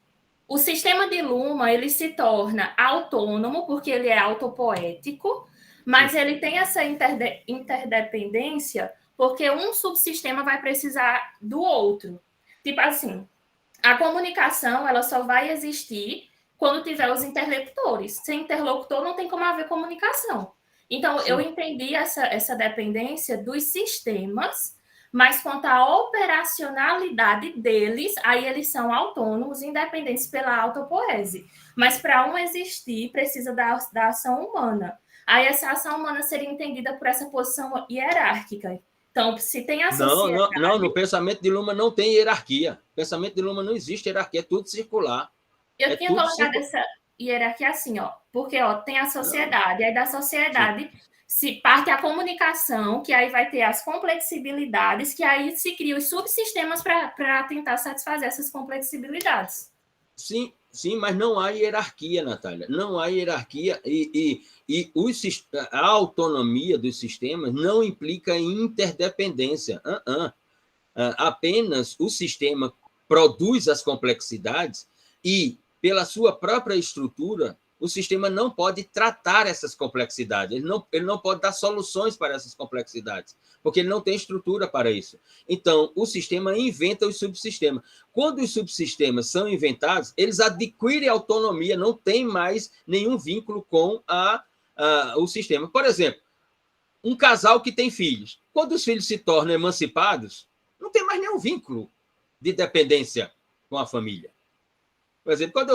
O sistema de Luhmann ele se torna autônomo, porque ele é autopoético, mas ele tem essa interdependência porque um subsistema vai precisar do outro. Tipo assim, a comunicação ela só vai existir quando tiver os interlocutores. Sem interlocutor não tem como haver comunicação. Então, eu entendi essa dependência dos sistemas, mas quanto à operacionalidade deles, aí eles são autônomos, independentes pela autopoese. Mas para um existir, precisa da ação humana. Aí essa ação humana seria entendida por essa posição hierárquica. Então, se tem a sociedade... Não, no pensamento de Luhmann não tem hierarquia. No pensamento de Luhmann não existe hierarquia, é tudo circular. Eu tinha colocado essa hierarquia assim, ó, porque tem a sociedade, aí da sociedade se parte a comunicação, que aí vai ter as complexibilidades, que aí se cria os subsistemas para tentar satisfazer essas complexibilidades. Sim, mas não há hierarquia, Natália. Não há hierarquia e a autonomia dos sistemas não implica em interdependência. Apenas o sistema produz as complexidades e, pela sua própria estrutura, o sistema não pode tratar essas complexidades, ele não pode dar soluções para essas complexidades, porque ele não tem estrutura para isso. Então, o sistema inventa os subsistemas. Quando os subsistemas são inventados, eles adquirem autonomia, não tem mais nenhum vínculo com o sistema. Por exemplo, um casal que tem filhos. Quando os filhos se tornam emancipados, não tem mais nenhum vínculo de dependência com a família. Por exemplo, quando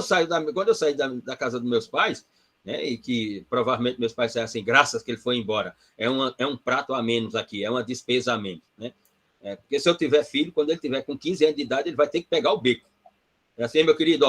eu saí da casa dos meus pais, né, e que provavelmente meus pais saíram assim, graças que ele foi embora, é um prato a menos aqui, é uma despesa a menos. Né? Porque se eu tiver filho, quando ele tiver com 15 anos de idade, ele vai ter que pegar o beco. É assim, meu querido,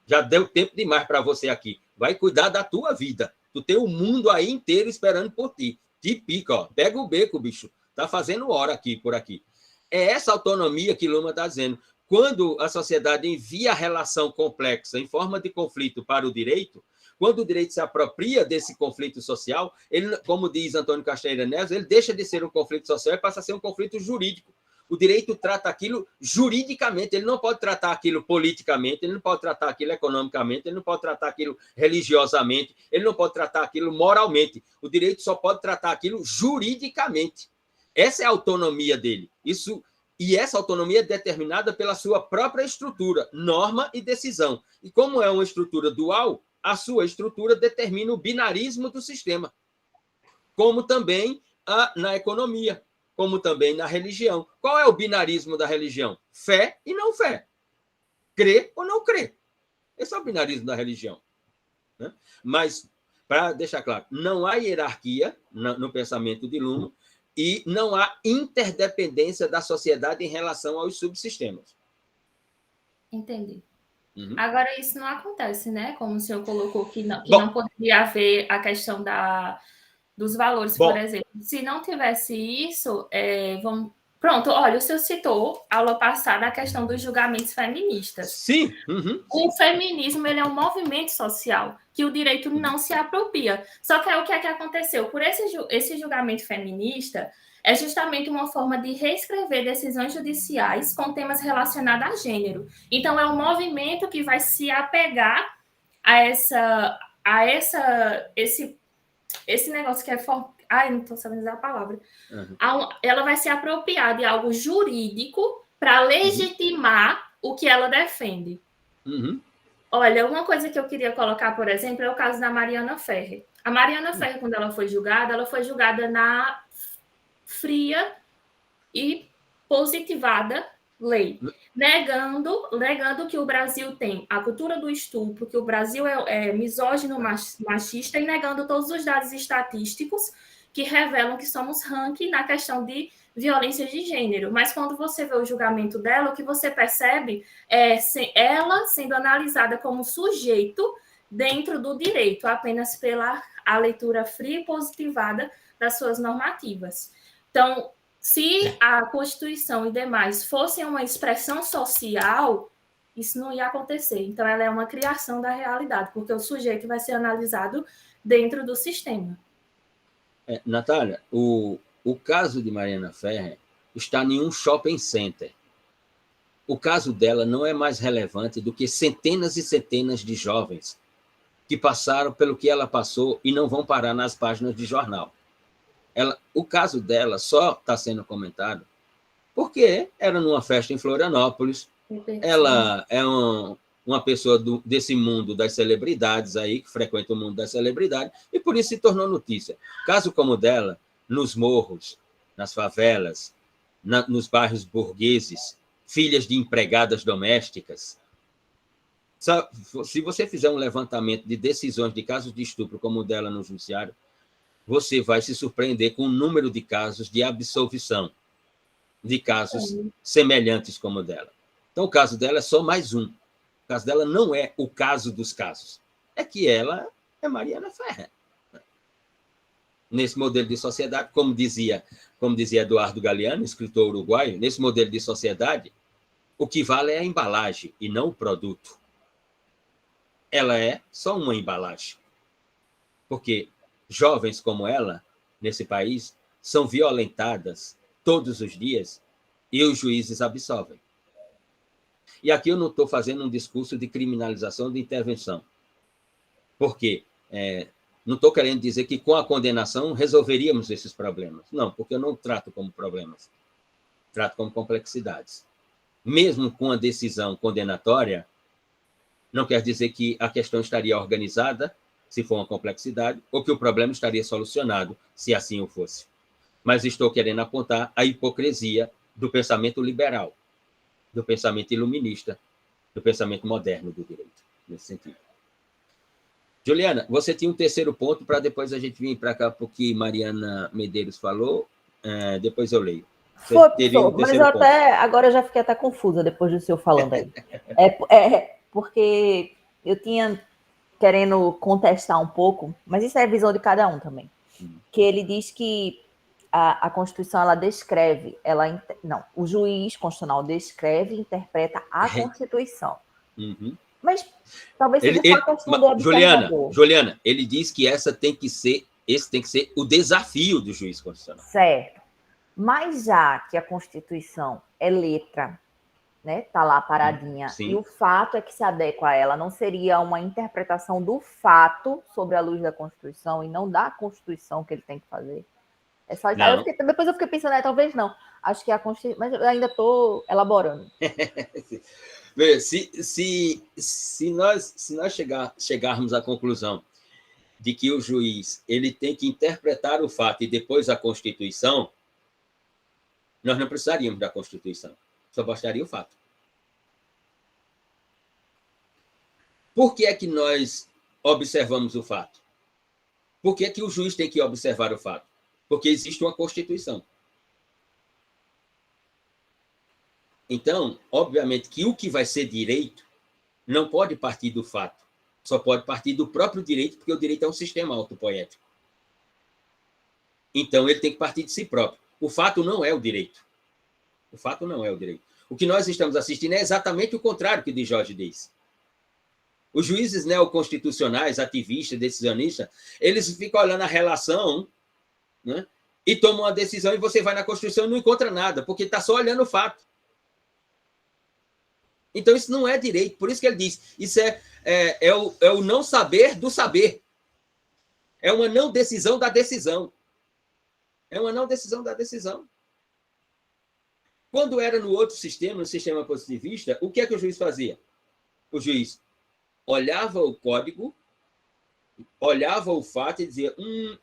já deu tempo demais para você aqui. Vai cuidar da tua vida. Tu tem o mundo aí inteiro esperando por ti. Te pica, pega o beco, bicho. Tá fazendo hora aqui, por aqui. É essa autonomia que Luhmann está dizendo. Quando a sociedade envia a relação complexa em forma de conflito para o direito, quando o direito se apropria desse conflito social, ele, como diz Antônio Castanheira Neves, ele deixa de ser um conflito social e passa a ser um conflito jurídico. O direito trata aquilo juridicamente, ele não pode tratar aquilo politicamente, ele não pode tratar aquilo economicamente, ele não pode tratar aquilo religiosamente, ele não pode tratar aquilo moralmente. O direito só pode tratar aquilo juridicamente. Essa é a autonomia dele. E essa autonomia é determinada pela sua própria estrutura, norma e decisão. E como é uma estrutura dual, a sua estrutura determina o binarismo do sistema, como também na economia, como também na religião. Qual é o binarismo da religião? Fé e não fé. Crer ou não crer. Esse é o binarismo da religião. Né? Mas, para deixar claro, não há hierarquia no pensamento de Luhmann, e não há interdependência da sociedade em relação aos subsistemas. Entendi. Agora, isso não acontece, né? Como o senhor colocou, que não poderia haver a questão dos valores, por exemplo. Se não tivesse isso, Pronto, olha, o senhor citou, aula passada, a questão dos julgamentos feministas. Sim. O feminismo ele é um movimento social que o direito não se apropria. Só que o que é que aconteceu? Por esse julgamento feminista, é justamente uma forma de reescrever decisões judiciais com temas relacionados a gênero. Então, é um movimento que vai se apegar a esse negócio que é forte. Ai, não estou sabendo usar a palavra. Ela vai se apropriar de algo jurídico para legitimar o que ela defende. Olha, uma coisa que eu queria colocar, por exemplo, é o caso da Mariana Ferrer. A Mariana Ferrer, quando ela foi julgada na fria e positivada lei, negando que o Brasil tem a cultura do estupro, que o Brasil é misógino, machista, e negando todos os dados estatísticos que revelam que somos ranking na questão de violência de gênero. Mas quando você vê o julgamento dela, o que você percebe é ela sendo analisada como sujeito dentro do direito, apenas pela a leitura fria e positivada das suas normativas. Então, se a Constituição e demais fossem uma expressão social, isso não ia acontecer. Então, ela é uma criação da realidade, porque o sujeito vai ser analisado dentro do sistema. Natália, o caso de Mariana Ferrer está em um shopping center. O caso dela não é mais relevante do que centenas e centenas de jovens que passaram pelo que ela passou e não vão parar nas páginas de jornal. O caso dela só está sendo comentado porque era numa festa em Florianópolis. Ela é uma pessoa desse mundo das celebridades aí, que frequenta o mundo das celebridades, e por isso se tornou notícia. Caso como o dela, nos morros, nas favelas, nos bairros burgueses, filhas de empregadas domésticas. Se você fizer um levantamento de decisões de casos de estupro como o dela no judiciário, você vai se surpreender com o número de casos de absolvição, de casos semelhantes como o dela. Então, o caso dela é só mais um. O caso dela não é o caso dos casos. É que ela é Mariana Ferrer. Nesse modelo de sociedade, como dizia Eduardo Galeano, escritor uruguaio, nesse modelo de sociedade, o que vale é a embalagem e não o produto. Ela é só uma embalagem. Porque jovens como ela, nesse país, são violentadas todos os dias e os juízes absolvem. E aqui eu não estou fazendo um discurso de criminalização de intervenção. Por quê? Não estou querendo dizer que com a condenação resolveríamos esses problemas. Não, porque eu não trato como problemas. Trato como complexidades. Mesmo com a decisão condenatória, não quer dizer que a questão estaria organizada, se for uma complexidade, ou que o problema estaria solucionado, se assim o fosse. Mas estou querendo apontar a hipocrisia do pensamento liberal, do pensamento iluminista, do pensamento moderno do direito, nesse sentido. Juliana, você tinha um terceiro ponto para depois a gente vir para cá, porque Mariana Medeiros falou, depois eu leio. Foi, professor, mas agora eu já fiquei até confusa depois do senhor falando aí. Porque eu tinha querendo contestar um pouco, mas isso é a visão de cada um também. Que ele diz que a Constituição, ela descreve, o juiz constitucional descreve e interpreta a Constituição. Uhum. Mas talvez seja só a questão do observador. Juliana, ele diz que esse tem que ser o desafio do juiz constitucional. Certo. Mas já que a Constituição é letra, né, tá lá paradinha, Sim. E o fato é que se adequa a ela, não seria uma interpretação do fato sobre a luz da Constituição e não da Constituição que ele tem que fazer? É só isso. Depois eu fiquei pensando, talvez não. Acho que a Constituição, mas eu ainda estou elaborando. Se nós chegarmos à conclusão de que o juiz ele tem que interpretar o fato e depois a Constituição, nós não precisaríamos da Constituição, só bastaria o fato. Por que é que nós observamos o fato? Por que é que o juiz tem que observar o fato? Porque existe uma Constituição. Então, obviamente que o que vai ser direito não pode partir do fato, só pode partir do próprio direito, porque o direito é um sistema autopoético. Então, ele tem que partir de si próprio. O fato não é o direito. O fato não é o direito. O que nós estamos assistindo é exatamente o contrário que o de Jorge diz. Os juízes neoconstitucionais, ativistas, decisionistas, eles ficam olhando a relação, né, e tomam uma decisão, e você vai na Constituição e não encontra nada, porque está só olhando o fato. Então, isso não é direito. Por isso que ele diz, isso é o não saber do saber. É uma não decisão da decisão. É uma não decisão da decisão. Quando era no outro sistema, no sistema positivista, o que é que o juiz fazia? O juiz olhava o código, olhava o fato e dizia,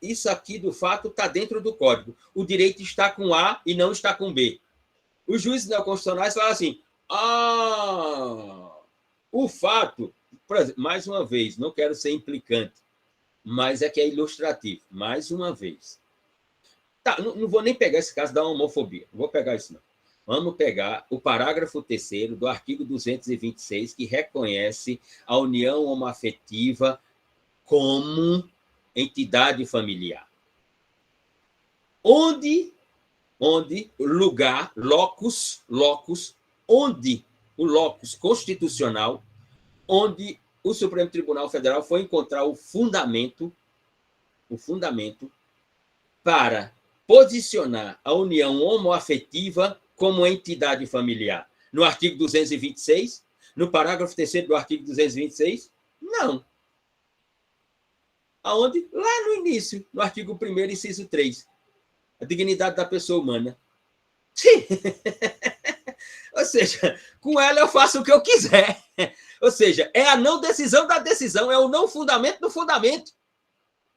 isso aqui do fato está dentro do código. O direito está com A e não está com B. Os juízes neoconstitucionais falavam assim, o fato, por exemplo, mais uma vez, não quero ser implicante, mas é que é ilustrativo, mais uma vez. Tá, não vou nem pegar esse caso da homofobia, não vou pegar isso não. Vamos pegar o parágrafo 3º do artigo 226, que reconhece a união homoafetiva como entidade familiar. Onde lugar, locus, onde o locus constitucional, onde o Supremo Tribunal Federal foi encontrar o fundamento para posicionar a união homoafetiva como entidade familiar. No artigo 226, no parágrafo 3º do artigo 226, não. Aonde? Lá no início, no artigo 1º, inciso 3. A dignidade da pessoa humana. Sim. Ou seja, com ela eu faço o que eu quiser. Ou seja, é a não decisão da decisão, é o não fundamento do fundamento.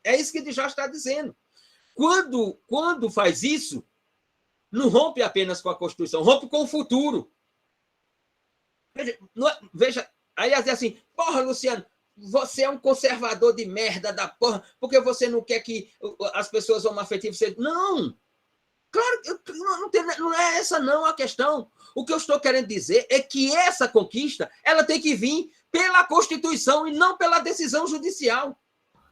É isso que o Jorge está dizendo. Quando faz isso, não rompe apenas com a Constituição, rompe com o futuro. Veja, aí diz assim, porra, Luciano, você é um conservador de merda da porra, porque você não quer que as pessoas homoafetivas sejam... Não! Claro, não é essa não a questão. O que eu estou querendo dizer é que essa conquista ela tem que vir pela Constituição e não pela decisão judicial.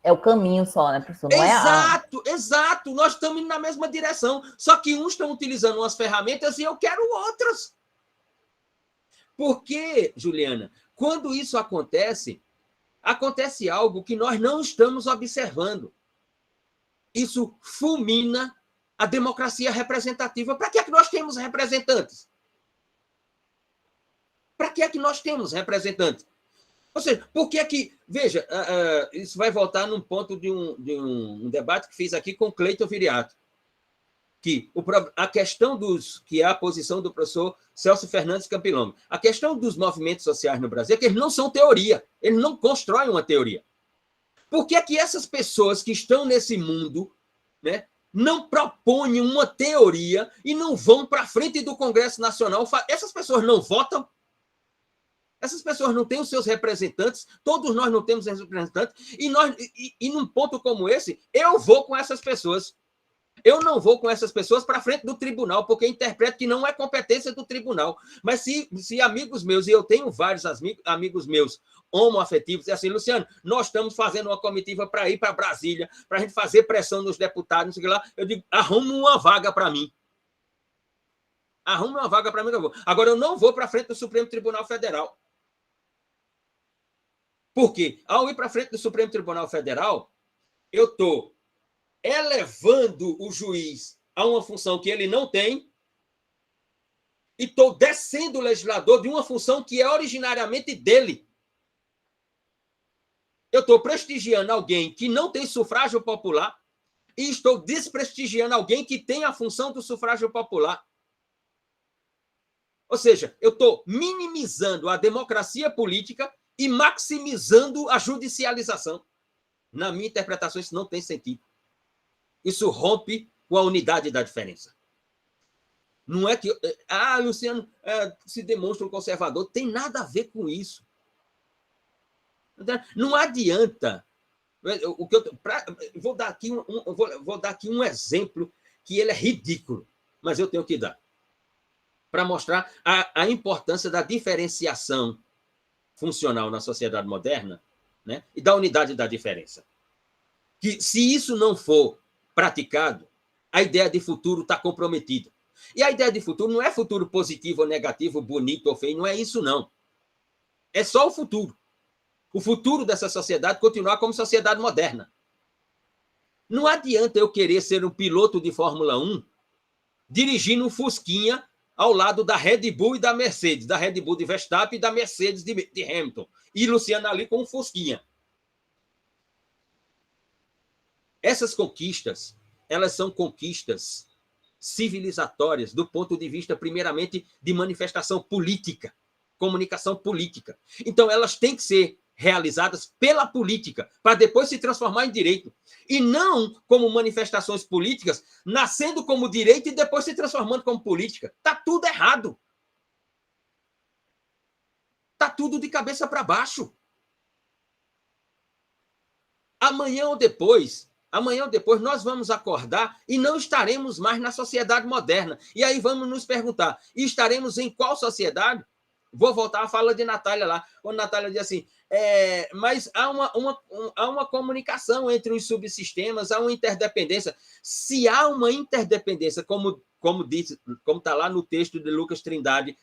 É o caminho só, né, professor? Não Exato. Nós estamos indo na mesma direção. Só que uns estão utilizando umas ferramentas e eu quero outras. Porque, Juliana, quando isso acontece algo que nós não estamos observando. Isso fulmina a democracia representativa. Para que é que nós temos representantes? Para que é que nós temos representantes? Ou seja, por que é que... Veja, isso vai voltar num ponto de um debate que fiz aqui com Cleiton Viriato, que a questão que é a posição do professor Celso Fernandes Campilongo, a questão dos movimentos sociais no Brasil é que eles não são teoria, eles não constroem uma teoria. Por que é que essas pessoas que estão nesse mundo, né, não propõem uma teoria e não vão para a frente do Congresso Nacional? Essas pessoas não votam? Essas pessoas não têm os seus representantes, todos nós não temos representantes, e num ponto como esse, eu vou com essas pessoas. Eu não vou com essas pessoas para frente do tribunal, porque interpreto que não é competência do tribunal. Mas se amigos meus, e eu tenho vários amigos meus homoafetivos, é assim, Luciano, nós estamos fazendo uma comitiva para ir para Brasília, para a gente fazer pressão nos deputados, não sei o que lá, eu digo, arrume uma vaga para mim. Arrume uma vaga para mim que eu vou. Agora, eu não vou para frente do Supremo Tribunal Federal. Porque, ao ir para frente do Supremo Tribunal Federal, eu estou elevando o juiz a uma função que ele não tem e estou descendo o legislador de uma função que é originariamente dele. Eu estou prestigiando alguém que não tem sufrágio popular e estou desprestigiando alguém que tem a função do sufrágio popular. Ou seja, eu estou minimizando a democracia política e maximizando a judicialização. Na minha interpretação, isso não tem sentido. Isso rompe com a unidade da diferença. Não é que... Luciano se demonstra um conservador. Tem nada a ver com isso. Não adianta... Vou dar aqui um exemplo que ele é ridículo, mas eu tenho que dar, para mostrar a importância da diferenciação funcional na sociedade moderna, né, e da unidade da diferença. Que, se isso não for praticado, a ideia de futuro está comprometida. E a ideia de futuro não é futuro positivo ou negativo, bonito ou feio, não é isso, não. É só o futuro. O futuro dessa sociedade continuar como sociedade moderna. Não adianta eu querer ser um piloto de Fórmula 1 dirigindo um Fusquinha ao lado da Red Bull e da Mercedes, da Red Bull de Verstappen e da Mercedes de Hamilton, e Luciano ali com um Fusquinha. Essas conquistas, elas são conquistas civilizatórias do ponto de vista, primeiramente, de manifestação política, comunicação política. Então, elas têm que ser realizadas pela política, para depois se transformar em direito. E não como manifestações políticas, nascendo como direito e depois se transformando como política. Está tudo errado. Está tudo de cabeça para baixo. Amanhã ou depois, nós vamos acordar e não estaremos mais na sociedade moderna. E aí vamos nos perguntar, e estaremos em qual sociedade? Vou voltar à fala de Natália lá, quando Natália diz assim, mas há uma comunicação entre os subsistemas, há uma interdependência. Se há uma interdependência, como está lá no texto de Lucas Trindade,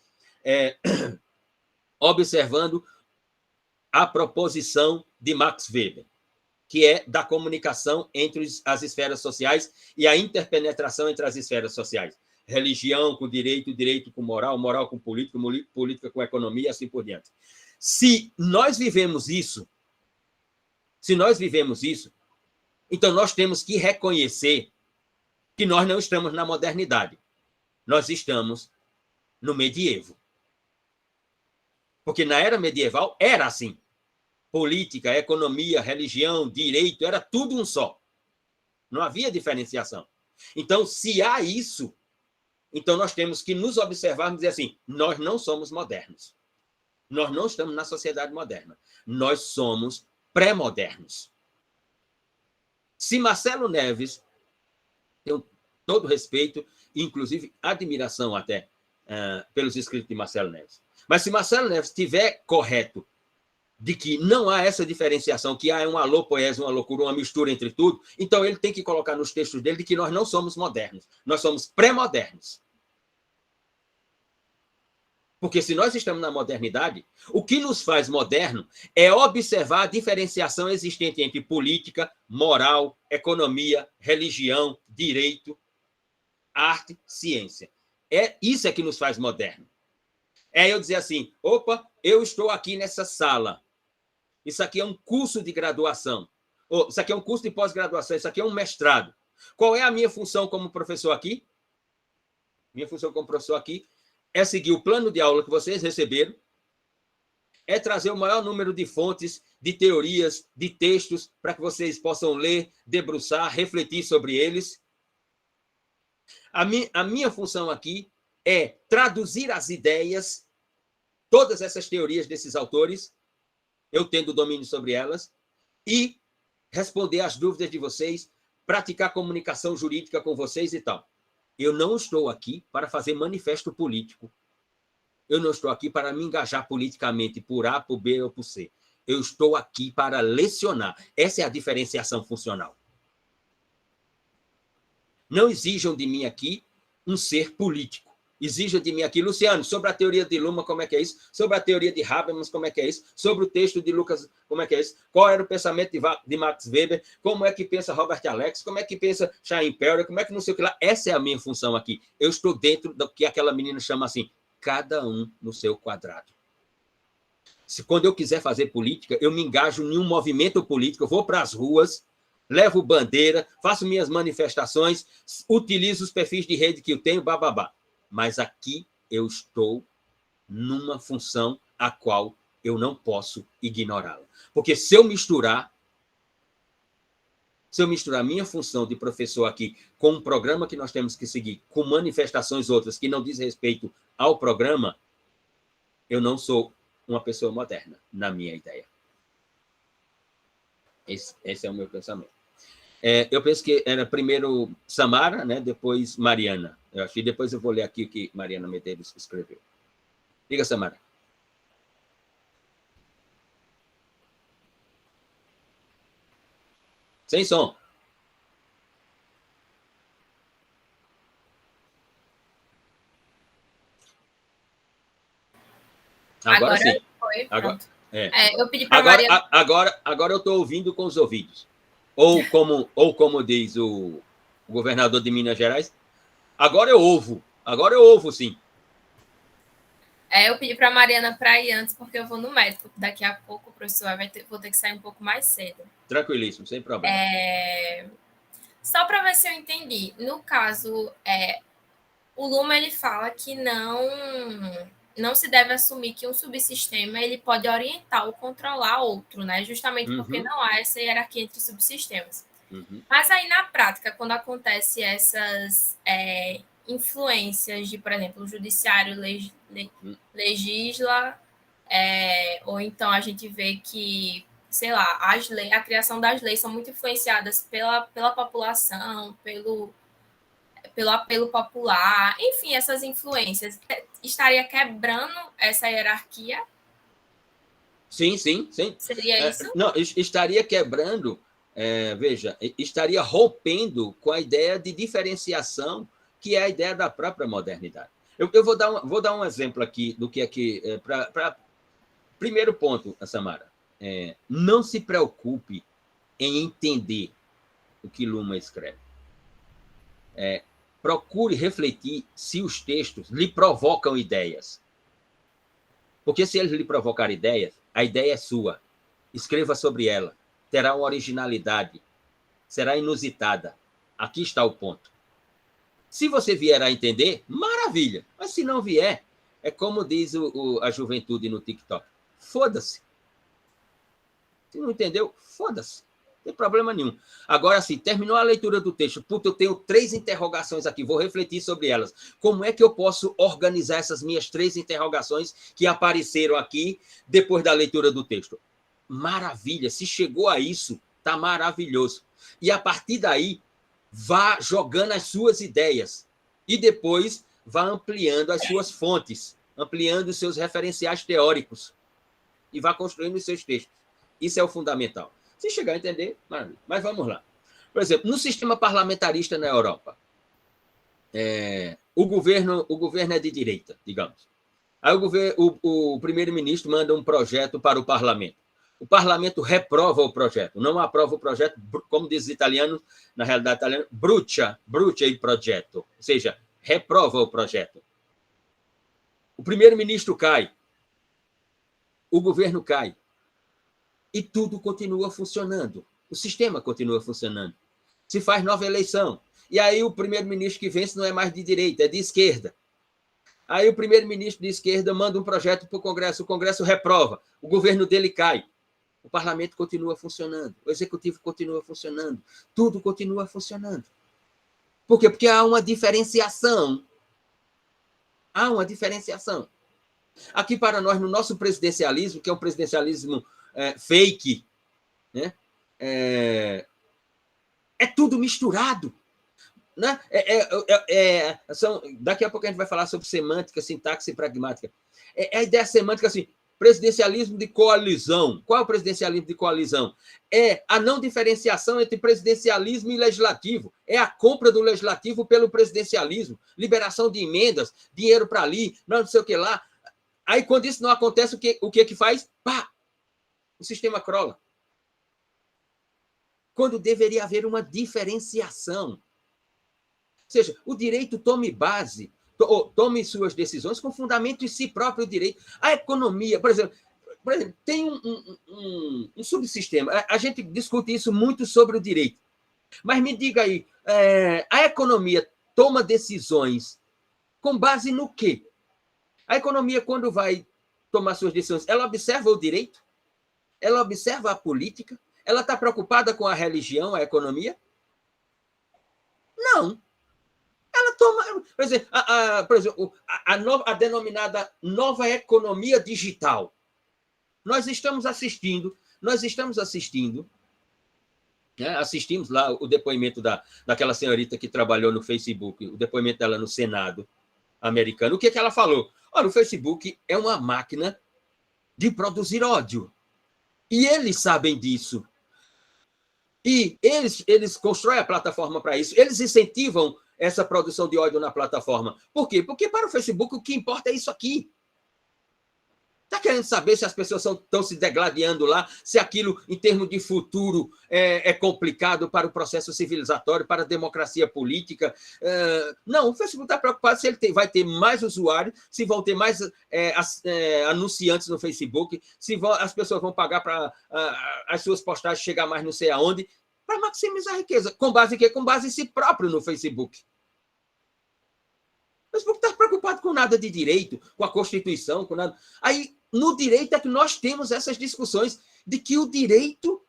observando a proposição de Max Weber, que é da comunicação entre as esferas sociais e a interpenetração entre as esferas sociais. Religião com direito, direito com moral, moral com política, política com economia, assim por diante. Se nós vivemos isso, então nós temos que reconhecer que nós não estamos na modernidade. Nós estamos no medievo. Porque na era medieval era assim. Política, economia, religião, direito, era tudo um só. Não havia diferenciação. Então, se há isso, então nós temos que nos observarmos e dizer assim, nós não somos modernos. Nós não estamos na sociedade moderna. Nós somos pré-modernos. Se Marcelo Neves, tenho todo respeito, inclusive admiração até pelos escritos de Marcelo Neves, mas se Marcelo Neves estiver correto de que não há essa diferenciação, que há uma alopoese, uma loucura, uma mistura entre tudo, então ele tem que colocar nos textos dele de que nós não somos modernos, nós somos pré-modernos. Porque se nós estamos na modernidade, o que nos faz moderno é observar a diferenciação existente entre política, moral, economia, religião, direito, arte, ciência. Isso é que nos faz moderno. É eu dizer assim, opa, eu estou aqui nessa sala. Isso aqui é um curso de graduação. Ou, isso aqui é um curso de pós-graduação. Isso aqui é um mestrado. Qual é a minha função como professor aqui? Minha função como professor aqui é seguir o plano de aula que vocês receberam, é trazer o maior número de fontes, de teorias, de textos, para que vocês possam ler, debruçar, refletir sobre eles. A minha função aqui é traduzir as ideias, todas essas teorias desses autores, eu tendo domínio sobre elas, e responder às dúvidas de vocês, praticar comunicação jurídica com vocês e tal. Eu não estou aqui para fazer manifesto político. Eu não estou aqui para me engajar politicamente por A, por B ou por C. Eu estou aqui para lecionar. Essa é a diferenciação funcional. Não exijam de mim aqui um ser político. Exijam de mim aqui, Luciano, sobre a teoria de Luhmann, como é que é isso? Sobre a teoria de Habermas, como é que é isso? Sobre o texto de Lucas, como é que é isso? Qual era o pensamento de Max Weber? Como é que pensa Robert Alex? Como é que pensa Chaim Perry? Como é que não sei o que lá? Essa é a minha função aqui. Eu estou dentro do que aquela menina chama assim, cada um no seu quadrado. Quando eu quiser fazer política, eu me engajo em um movimento político, eu vou para as ruas, levo bandeira, faço minhas manifestações, utilizo os perfis de rede que eu tenho, bababá. Mas aqui eu estou numa função a qual eu não posso ignorá-la. Porque se eu misturar minha função de professor aqui com um programa que nós temos que seguir, com manifestações outras que não dizem respeito ao programa, eu não sou uma pessoa moderna, na minha ideia. Esse é o meu pensamento. Eu penso que era primeiro Samara, né? Depois Mariana. Eu acho que depois eu vou ler aqui o que Mariana Medeiros escreveu. Diga, Samara. Sem som. Agora sim. Foi, agora, eu pedi para Mariana... Agora eu estou ouvindo com os ouvidos. Ou como diz o governador de Minas Gerais, agora eu ouvo, sim. Eu pedi para a Mariana para ir antes, porque eu vou no médico. Daqui a pouco o professor vou ter que sair um pouco mais cedo. Tranquilíssimo, sem problema. Só para ver se eu entendi. No caso, o Luhmann ele fala que não não se deve assumir que um subsistema ele pode orientar ou controlar outro, né? Justamente porque não há essa hierarquia entre subsistemas. Mas aí, na prática, quando acontece essas influências de, por exemplo, o judiciário legisla, ou então a gente vê que, sei lá, a criação das leis são muito influenciadas pela população, pelo apelo popular, enfim, essas influências. Estaria quebrando essa hierarquia? Sim. Seria isso? Não, estaria quebrando, veja, estaria rompendo com a ideia de diferenciação, que é a ideia da própria modernidade. Eu vou dar um exemplo aqui do que é que... Primeiro ponto, Samara, não se preocupe em entender o que Luhmann escreve. Procure refletir se os textos lhe provocam ideias. Porque se eles lhe provocarem ideias, a ideia é sua. Escreva sobre ela. Terá uma originalidade. Será inusitada. Aqui está o ponto. Se você vier a entender, maravilha. Mas se não vier, é como diz a juventude no TikTok. Foda-se. Se não entendeu, foda-se. Não tem problema nenhum. Agora, sim, terminou a leitura do texto. Puta, eu tenho 3 interrogações aqui, vou refletir sobre elas. Como é que eu posso organizar essas minhas 3 interrogações que apareceram aqui depois da leitura do texto? Maravilha, se chegou a isso, tá maravilhoso. E a partir daí, vá jogando as suas ideias. E depois vá ampliando as suas fontes, ampliando os seus referenciais teóricos. E vá construindo os seus textos. Isso é o fundamental. Se chegar a entender, maravilha. Mas vamos lá. Por exemplo, no sistema parlamentarista na Europa, o governo é de direita, digamos. Aí o primeiro-ministro manda um projeto para o parlamento. O parlamento reprova o projeto, não aprova o projeto, como diz os italianos, na realidade italiana, brucia il progetto, ou seja, reprova o projeto. O primeiro-ministro cai, o governo cai, e tudo continua funcionando. O sistema continua funcionando. Se faz nova eleição. E aí o primeiro-ministro que vence não é mais de direita, é de esquerda. Aí o primeiro-ministro de esquerda manda um projeto para o Congresso reprova, o governo dele cai. O parlamento continua funcionando, o executivo continua funcionando, tudo continua funcionando. Por quê? Porque há uma diferenciação. Há uma diferenciação. Aqui para nós, no nosso presidencialismo, que é um presidencialismo fake, né? É tudo misturado. Né? Daqui a pouco a gente vai falar sobre semântica, sintaxe pragmática. A ideia semântica assim, presidencialismo de coalizão. Qual é o presidencialismo de coalizão? É a não diferenciação entre presidencialismo e legislativo. É a compra do legislativo pelo presidencialismo, liberação de emendas, dinheiro para ali, não sei o que lá. Aí, quando isso não acontece, o que faz? Pá! O sistema crola. Quando deveria haver uma diferenciação. Ou seja, o direito tome suas decisões com fundamento em si próprio direito. A economia, por exemplo tem um subsistema. A gente discute isso muito sobre o direito. Mas me diga aí, a economia toma decisões com base no quê? A economia, quando vai tomar suas decisões, ela observa o direito? Ela observa a política? Ela está preocupada com a religião, a economia? Não. Ela toma... Por exemplo, a denominada nova economia digital. Nós estamos assistindo, né? Assistimos lá o depoimento daquela senhorita que trabalhou no Facebook, o depoimento dela no Senado americano. O que ela falou? Olha, o Facebook é uma máquina de produzir ódio. E eles sabem disso. E eles constroem a plataforma para isso. Eles incentivam essa produção de ódio na plataforma. Por quê? Porque para o Facebook o que importa é isso aqui. Está querendo saber se as pessoas estão se degladiando lá, se aquilo, em termos de futuro, é complicado para o processo civilizatório, para a democracia política? Não, o Facebook está preocupado se ele vai ter mais usuários, se vão ter mais anunciantes no Facebook, se as pessoas vão pagar para as suas postagens chegar mais não sei aonde, para maximizar a riqueza. Com base em quê? Com base em si próprio no Facebook. O Facebook está preocupado com nada de direito, com a Constituição, com nada. Aí, no direito é que nós temos essas discussões de que o direito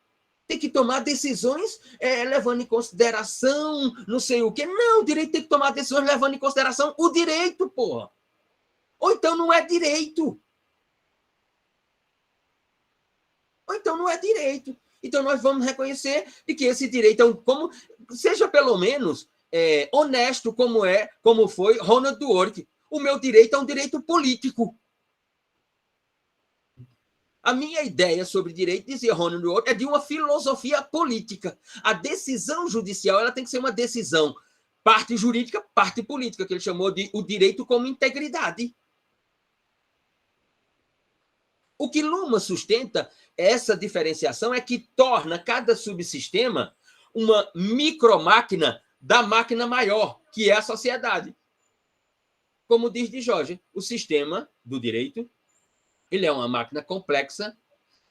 tem que tomar decisões levando em consideração não sei o quê. Não, o direito tem que tomar decisões levando em consideração o direito, porra. Ou então não é direito. Ou então não é direito. Então nós vamos reconhecer de que esse direito seja pelo menos honesto como foi Ronald Dworkin. O meu direito é um direito político. A minha ideia sobre direito, dizia Ronald Dworkin, é de uma filosofia política. A decisão judicial ela tem que ser uma decisão parte jurídica, parte política, que ele chamou de o direito como integridade. O que Luhmann sustenta, essa diferenciação, é que torna cada subsistema uma micromáquina da máquina maior, que é a sociedade. Como diz de Jorge, o sistema do direito ele é uma máquina complexa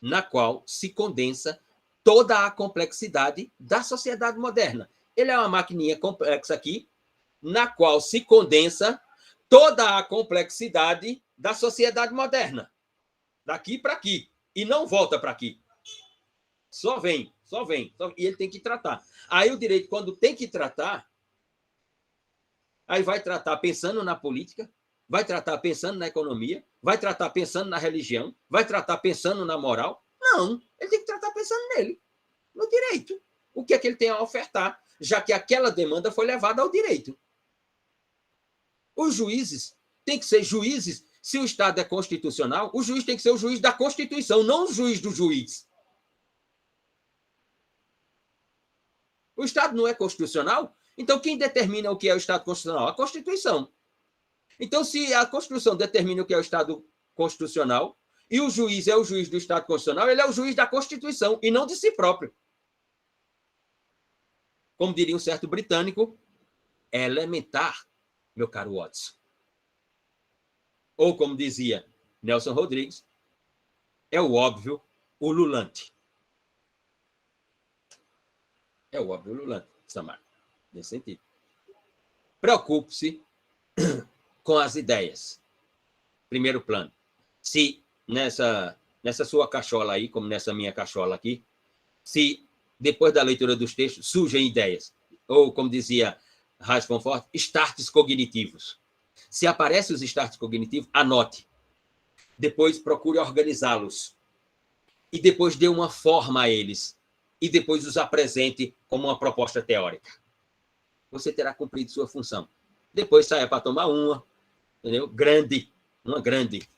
na qual se condensa toda a complexidade da sociedade moderna. Ele é uma maquininha complexa aqui, na qual se condensa toda a complexidade da sociedade moderna. Daqui para aqui. E não volta para aqui. Só vem. E ele tem que tratar. Aí o direito, quando tem que tratar, aí vai tratar pensando na política, vai tratar pensando na economia, vai tratar pensando na religião, vai tratar pensando na moral. Não, ele tem que tratar pensando nele, no direito. O que é que ele tem a ofertar, já que aquela demanda foi levada ao direito. Os juízes têm que ser juízes. Se o Estado é constitucional, o juiz tem que ser o juiz da Constituição, não o juiz do juiz. O Estado não é constitucional? Então, quem determina o que é o Estado constitucional? A Constituição. Então, se a Constituição determina o que é o Estado constitucional e o juiz é o juiz do Estado constitucional, ele é o juiz da Constituição e não de si próprio. Como diria um certo britânico, é elementar, meu caro Watson. Ou, como dizia Nelson Rodrigues, é o óbvio ululante. É o óbvio ululante, Samara, nesse sentido. Preocupe-se com as ideias. Primeiro plano. Se nessa sua cachola aí, como nessa minha cachola aqui, se depois da leitura dos textos surgem ideias, ou, como dizia Reich von Forst, starts cognitivos. Se aparecem os starts cognitivos, anote. Depois procure organizá-los. E depois dê uma forma a eles. E depois os apresente como uma proposta teórica. Você terá cumprido sua função. Depois saia para tomar uma, entendeu? Uma grande.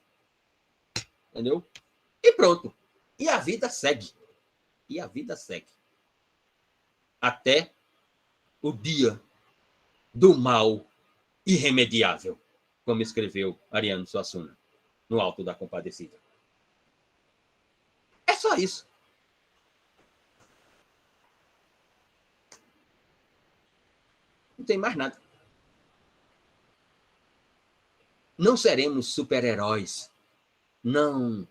Entendeu? E pronto. E a vida segue. Até o dia do mal irremediável, como escreveu Ariano Suassuna, no Alto da Compadecida. É só isso. Não tem mais nada. Não seremos super-heróis. Não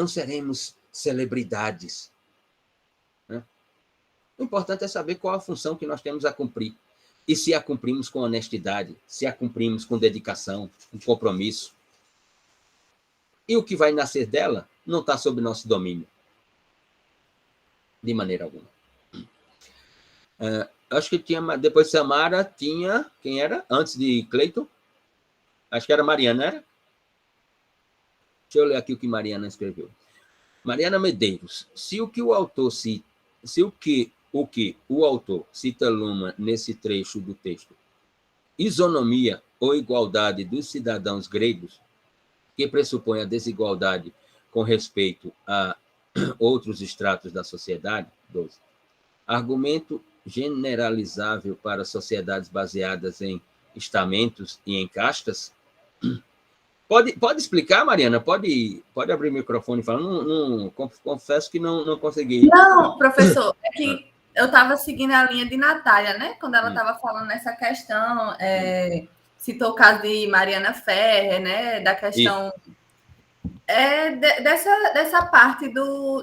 seremos celebridades. Né? O importante é saber qual a função que nós temos a cumprir. E se a cumprimos com honestidade, se a cumprimos com dedicação, com compromisso. E o que vai nascer dela não está sob nosso domínio. De maneira alguma. Acho que tinha, depois de Samara, tinha, quem era? Antes de Cleiton? Acho que era Mariana, era? Deixa eu ler aqui o que Mariana escreveu. Mariana Medeiros. Se o que o autor cita Luhmann nesse trecho do texto, isonomia ou igualdade dos cidadãos gregos, que pressupõe a desigualdade com respeito a outros estratos da sociedade, 12. Argumento generalizável para sociedades baseadas em estamentos e em castas? Pode explicar, Mariana? Pode abrir o microfone e falar. Não, confesso que não consegui. Não, professor, é que eu estava seguindo a linha de Natália, né? Quando ela estava falando nessa questão, citou o caso de Mariana Ferrer, né? Da questão dessa parte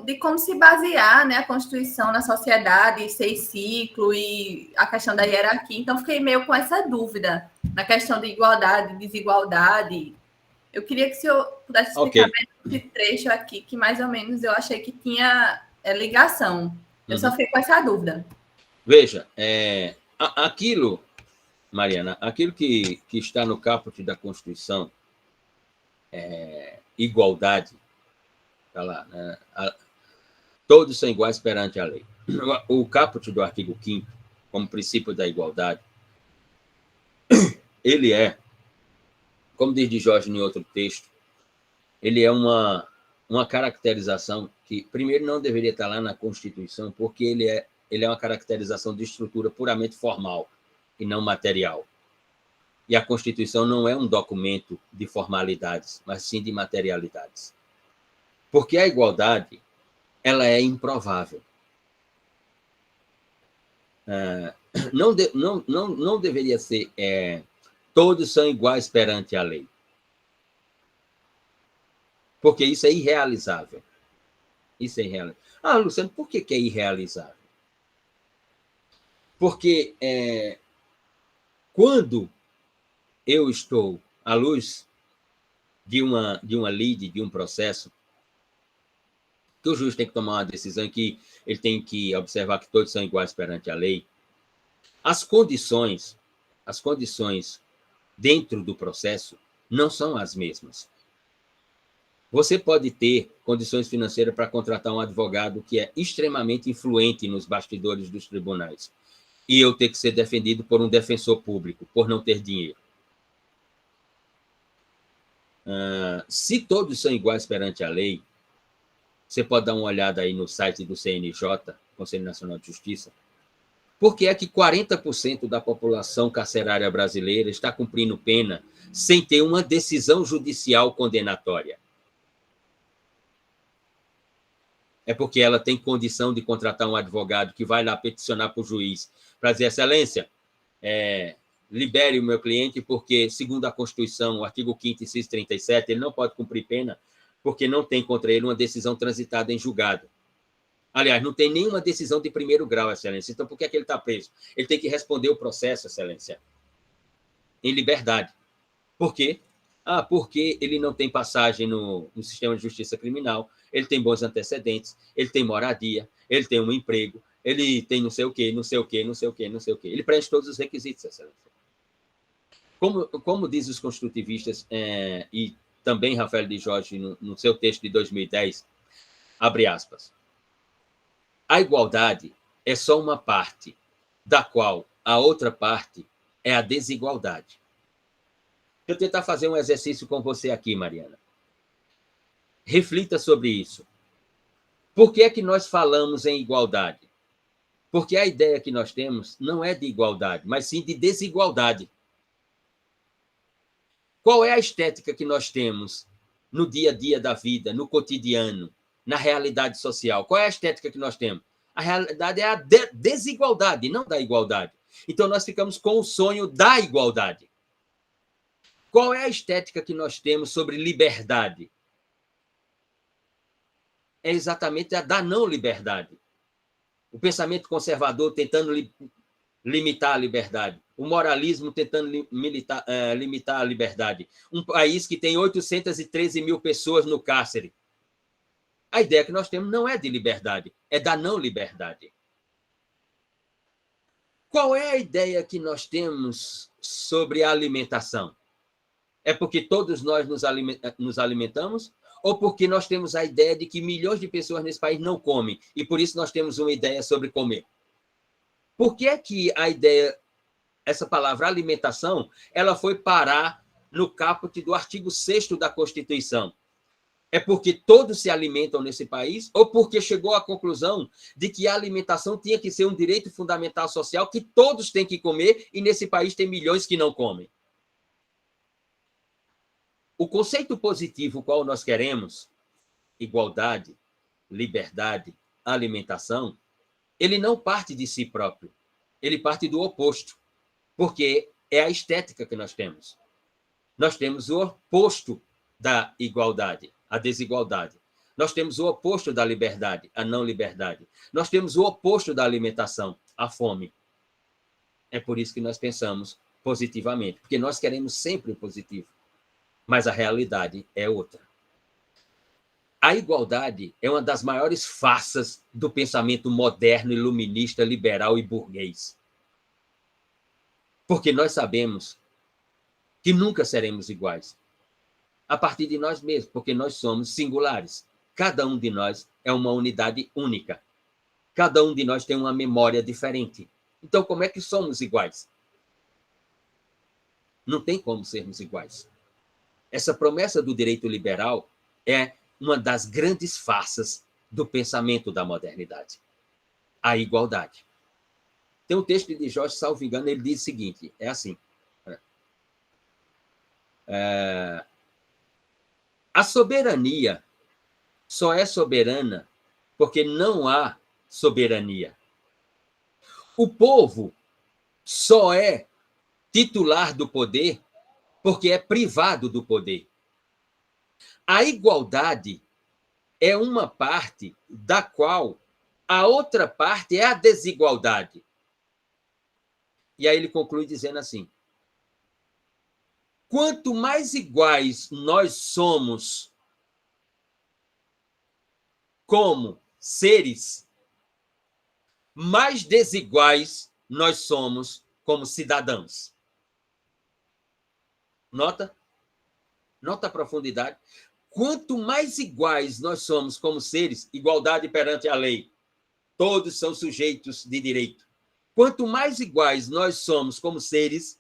de como se basear, né, a Constituição na sociedade, 6 ciclos e a questão da hierarquia. Então, fiquei meio com essa dúvida. na questão de igualdade e desigualdade. Eu queria que o senhor pudesse explicar esse trecho aqui, que mais ou menos eu achei que tinha ligação. Eu só fiquei com essa dúvida. Veja, aquilo, Mariana, aquilo que está no caput da Constituição, igualdade, está lá, né? Todos são iguais perante a lei. O caput do artigo 5º, como princípio da igualdade, ele como diz de Jorge em outro texto, ele é uma caracterização que, primeiro, não deveria estar lá na Constituição, porque ele é uma caracterização de estrutura puramente formal e não material. E a Constituição não é um documento de formalidades, mas sim de materialidades. Porque a igualdade, ela é improvável. Não deveria ser todos são iguais perante a lei. Porque isso é irrealizável. Isso é irrealizável. Luciano, por que é irrealizável? Porque quando eu estou à luz de uma lide, de um processo, que o juiz tem que tomar uma decisão, que ele tem que observar que todos são iguais perante a lei, as condições dentro do processo não são as mesmas. Você pode ter condições financeiras para contratar um advogado que é extremamente influente nos bastidores dos tribunais, e eu ter que ser defendido por um defensor público, por não ter dinheiro. Se todos são iguais perante a lei, você pode dar uma olhada aí no site do CNJ, Conselho Nacional de Justiça, por que é que 40% da população carcerária brasileira está cumprindo pena sem ter uma decisão judicial condenatória? É porque ela tem condição de contratar um advogado que vai lá peticionar para o juiz para dizer, excelência, libere o meu cliente porque, segundo a Constituição, o artigo 5º, inciso 37, ele não pode cumprir pena porque não tem contra ele uma decisão transitada em julgado. Aliás, não tem nenhuma decisão de primeiro grau, excelência. Então, por que é que ele está preso? Ele tem que responder o processo, excelência, em liberdade. Por quê? Porque ele não tem passagem no sistema de justiça criminal, ele tem bons antecedentes, ele tem moradia, ele tem um emprego, ele tem não sei o quê, não sei o quê, não sei o quê, não sei o quê. Ele preenche todos os requisitos, excelência. Como diz os construtivistas, e também Rafael de Jorge, no seu texto de 2010, abre aspas, a igualdade é só uma parte, da qual a outra parte é a desigualdade. Deixa eu tentar fazer um exercício com você aqui, Mariana. Reflita sobre isso. Por que é que nós falamos em igualdade? Porque a ideia que nós temos não é de igualdade, mas sim de desigualdade. Qual é a estética que nós temos no dia a dia da vida, no cotidiano, na realidade social? Qual é a estética que nós temos? A realidade é a desigualdade, não da igualdade. Então, nós ficamos com o sonho da igualdade. Qual é a estética que nós temos sobre liberdade? É exatamente a da não liberdade. O pensamento conservador tentando limitar a liberdade. O moralismo tentando limitar a liberdade. Um país que tem 813 mil pessoas no cárcere. A ideia que nós temos não é de liberdade, é da não liberdade. Qual é a ideia que nós temos sobre a alimentação? É porque todos nós nos alimentamos ou porque nós temos a ideia de que milhões de pessoas nesse país não comem e por isso nós temos uma ideia sobre comer? Por que é que a ideia, essa palavra alimentação, ela foi parar no caput do artigo 6º da Constituição? É porque todos se alimentam nesse país ou porque chegou à conclusão de que a alimentação tinha que ser um direito fundamental social que todos têm que comer e nesse país tem milhões que não comem? O conceito positivo qual nós queremos, igualdade, liberdade, alimentação, ele não parte de si próprio, ele parte do oposto, porque é a estética que nós temos. Nós temos o oposto da igualdade, a desigualdade. Nós temos o oposto da liberdade, a não liberdade. Nós temos o oposto da alimentação, a fome. É por isso que nós pensamos positivamente, porque nós queremos sempre o positivo, mas a realidade é outra. A igualdade é uma das maiores farsas do pensamento moderno, iluminista, liberal e burguês. Porque nós sabemos que nunca seremos iguais. A partir de nós mesmos, porque nós somos singulares. Cada um de nós é uma unidade única. Cada um de nós tem uma memória diferente. Então, como é que somos iguais? Não tem como sermos iguais. Essa promessa do direito liberal é uma das grandes farsas do pensamento da modernidade. A igualdade. Tem um texto de Jorge, salvo engano, ele diz o seguinte, é assim. A soberania só é soberana porque não há soberania. O povo só é titular do poder porque é privado do poder. A igualdade é uma parte da qual a outra parte é a desigualdade. E aí ele conclui dizendo assim: quanto mais iguais nós somos como seres, mais desiguais nós somos como cidadãos. Nota? Nota a profundidade. Quanto mais iguais nós somos como seres, igualdade perante a lei, todos são sujeitos de direito. Quanto mais iguais nós somos como seres,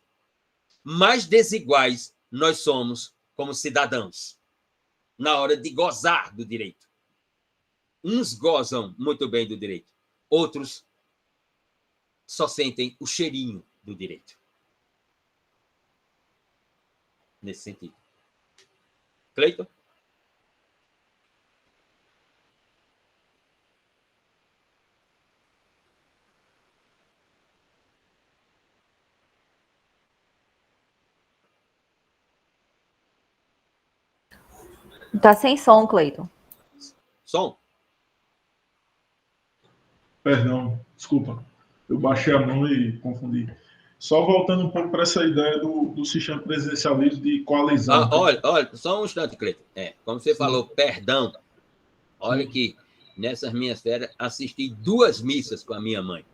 mais desiguais nós somos como cidadãos, na hora de gozar do direito. Uns gozam muito bem do direito, outros só sentem o cheirinho do direito. Nesse sentido. Cleiton? Tá sem som, Cleiton. Som? Perdão, desculpa. Eu baixei a mão e confundi. Só voltando um pouco para essa ideia do sistema presidencialismo de coalizão. Olha, só um instante, Cleiton. Como você falou, perdão. Olha que nessas minhas férias assisti 2 missas com a minha mãe.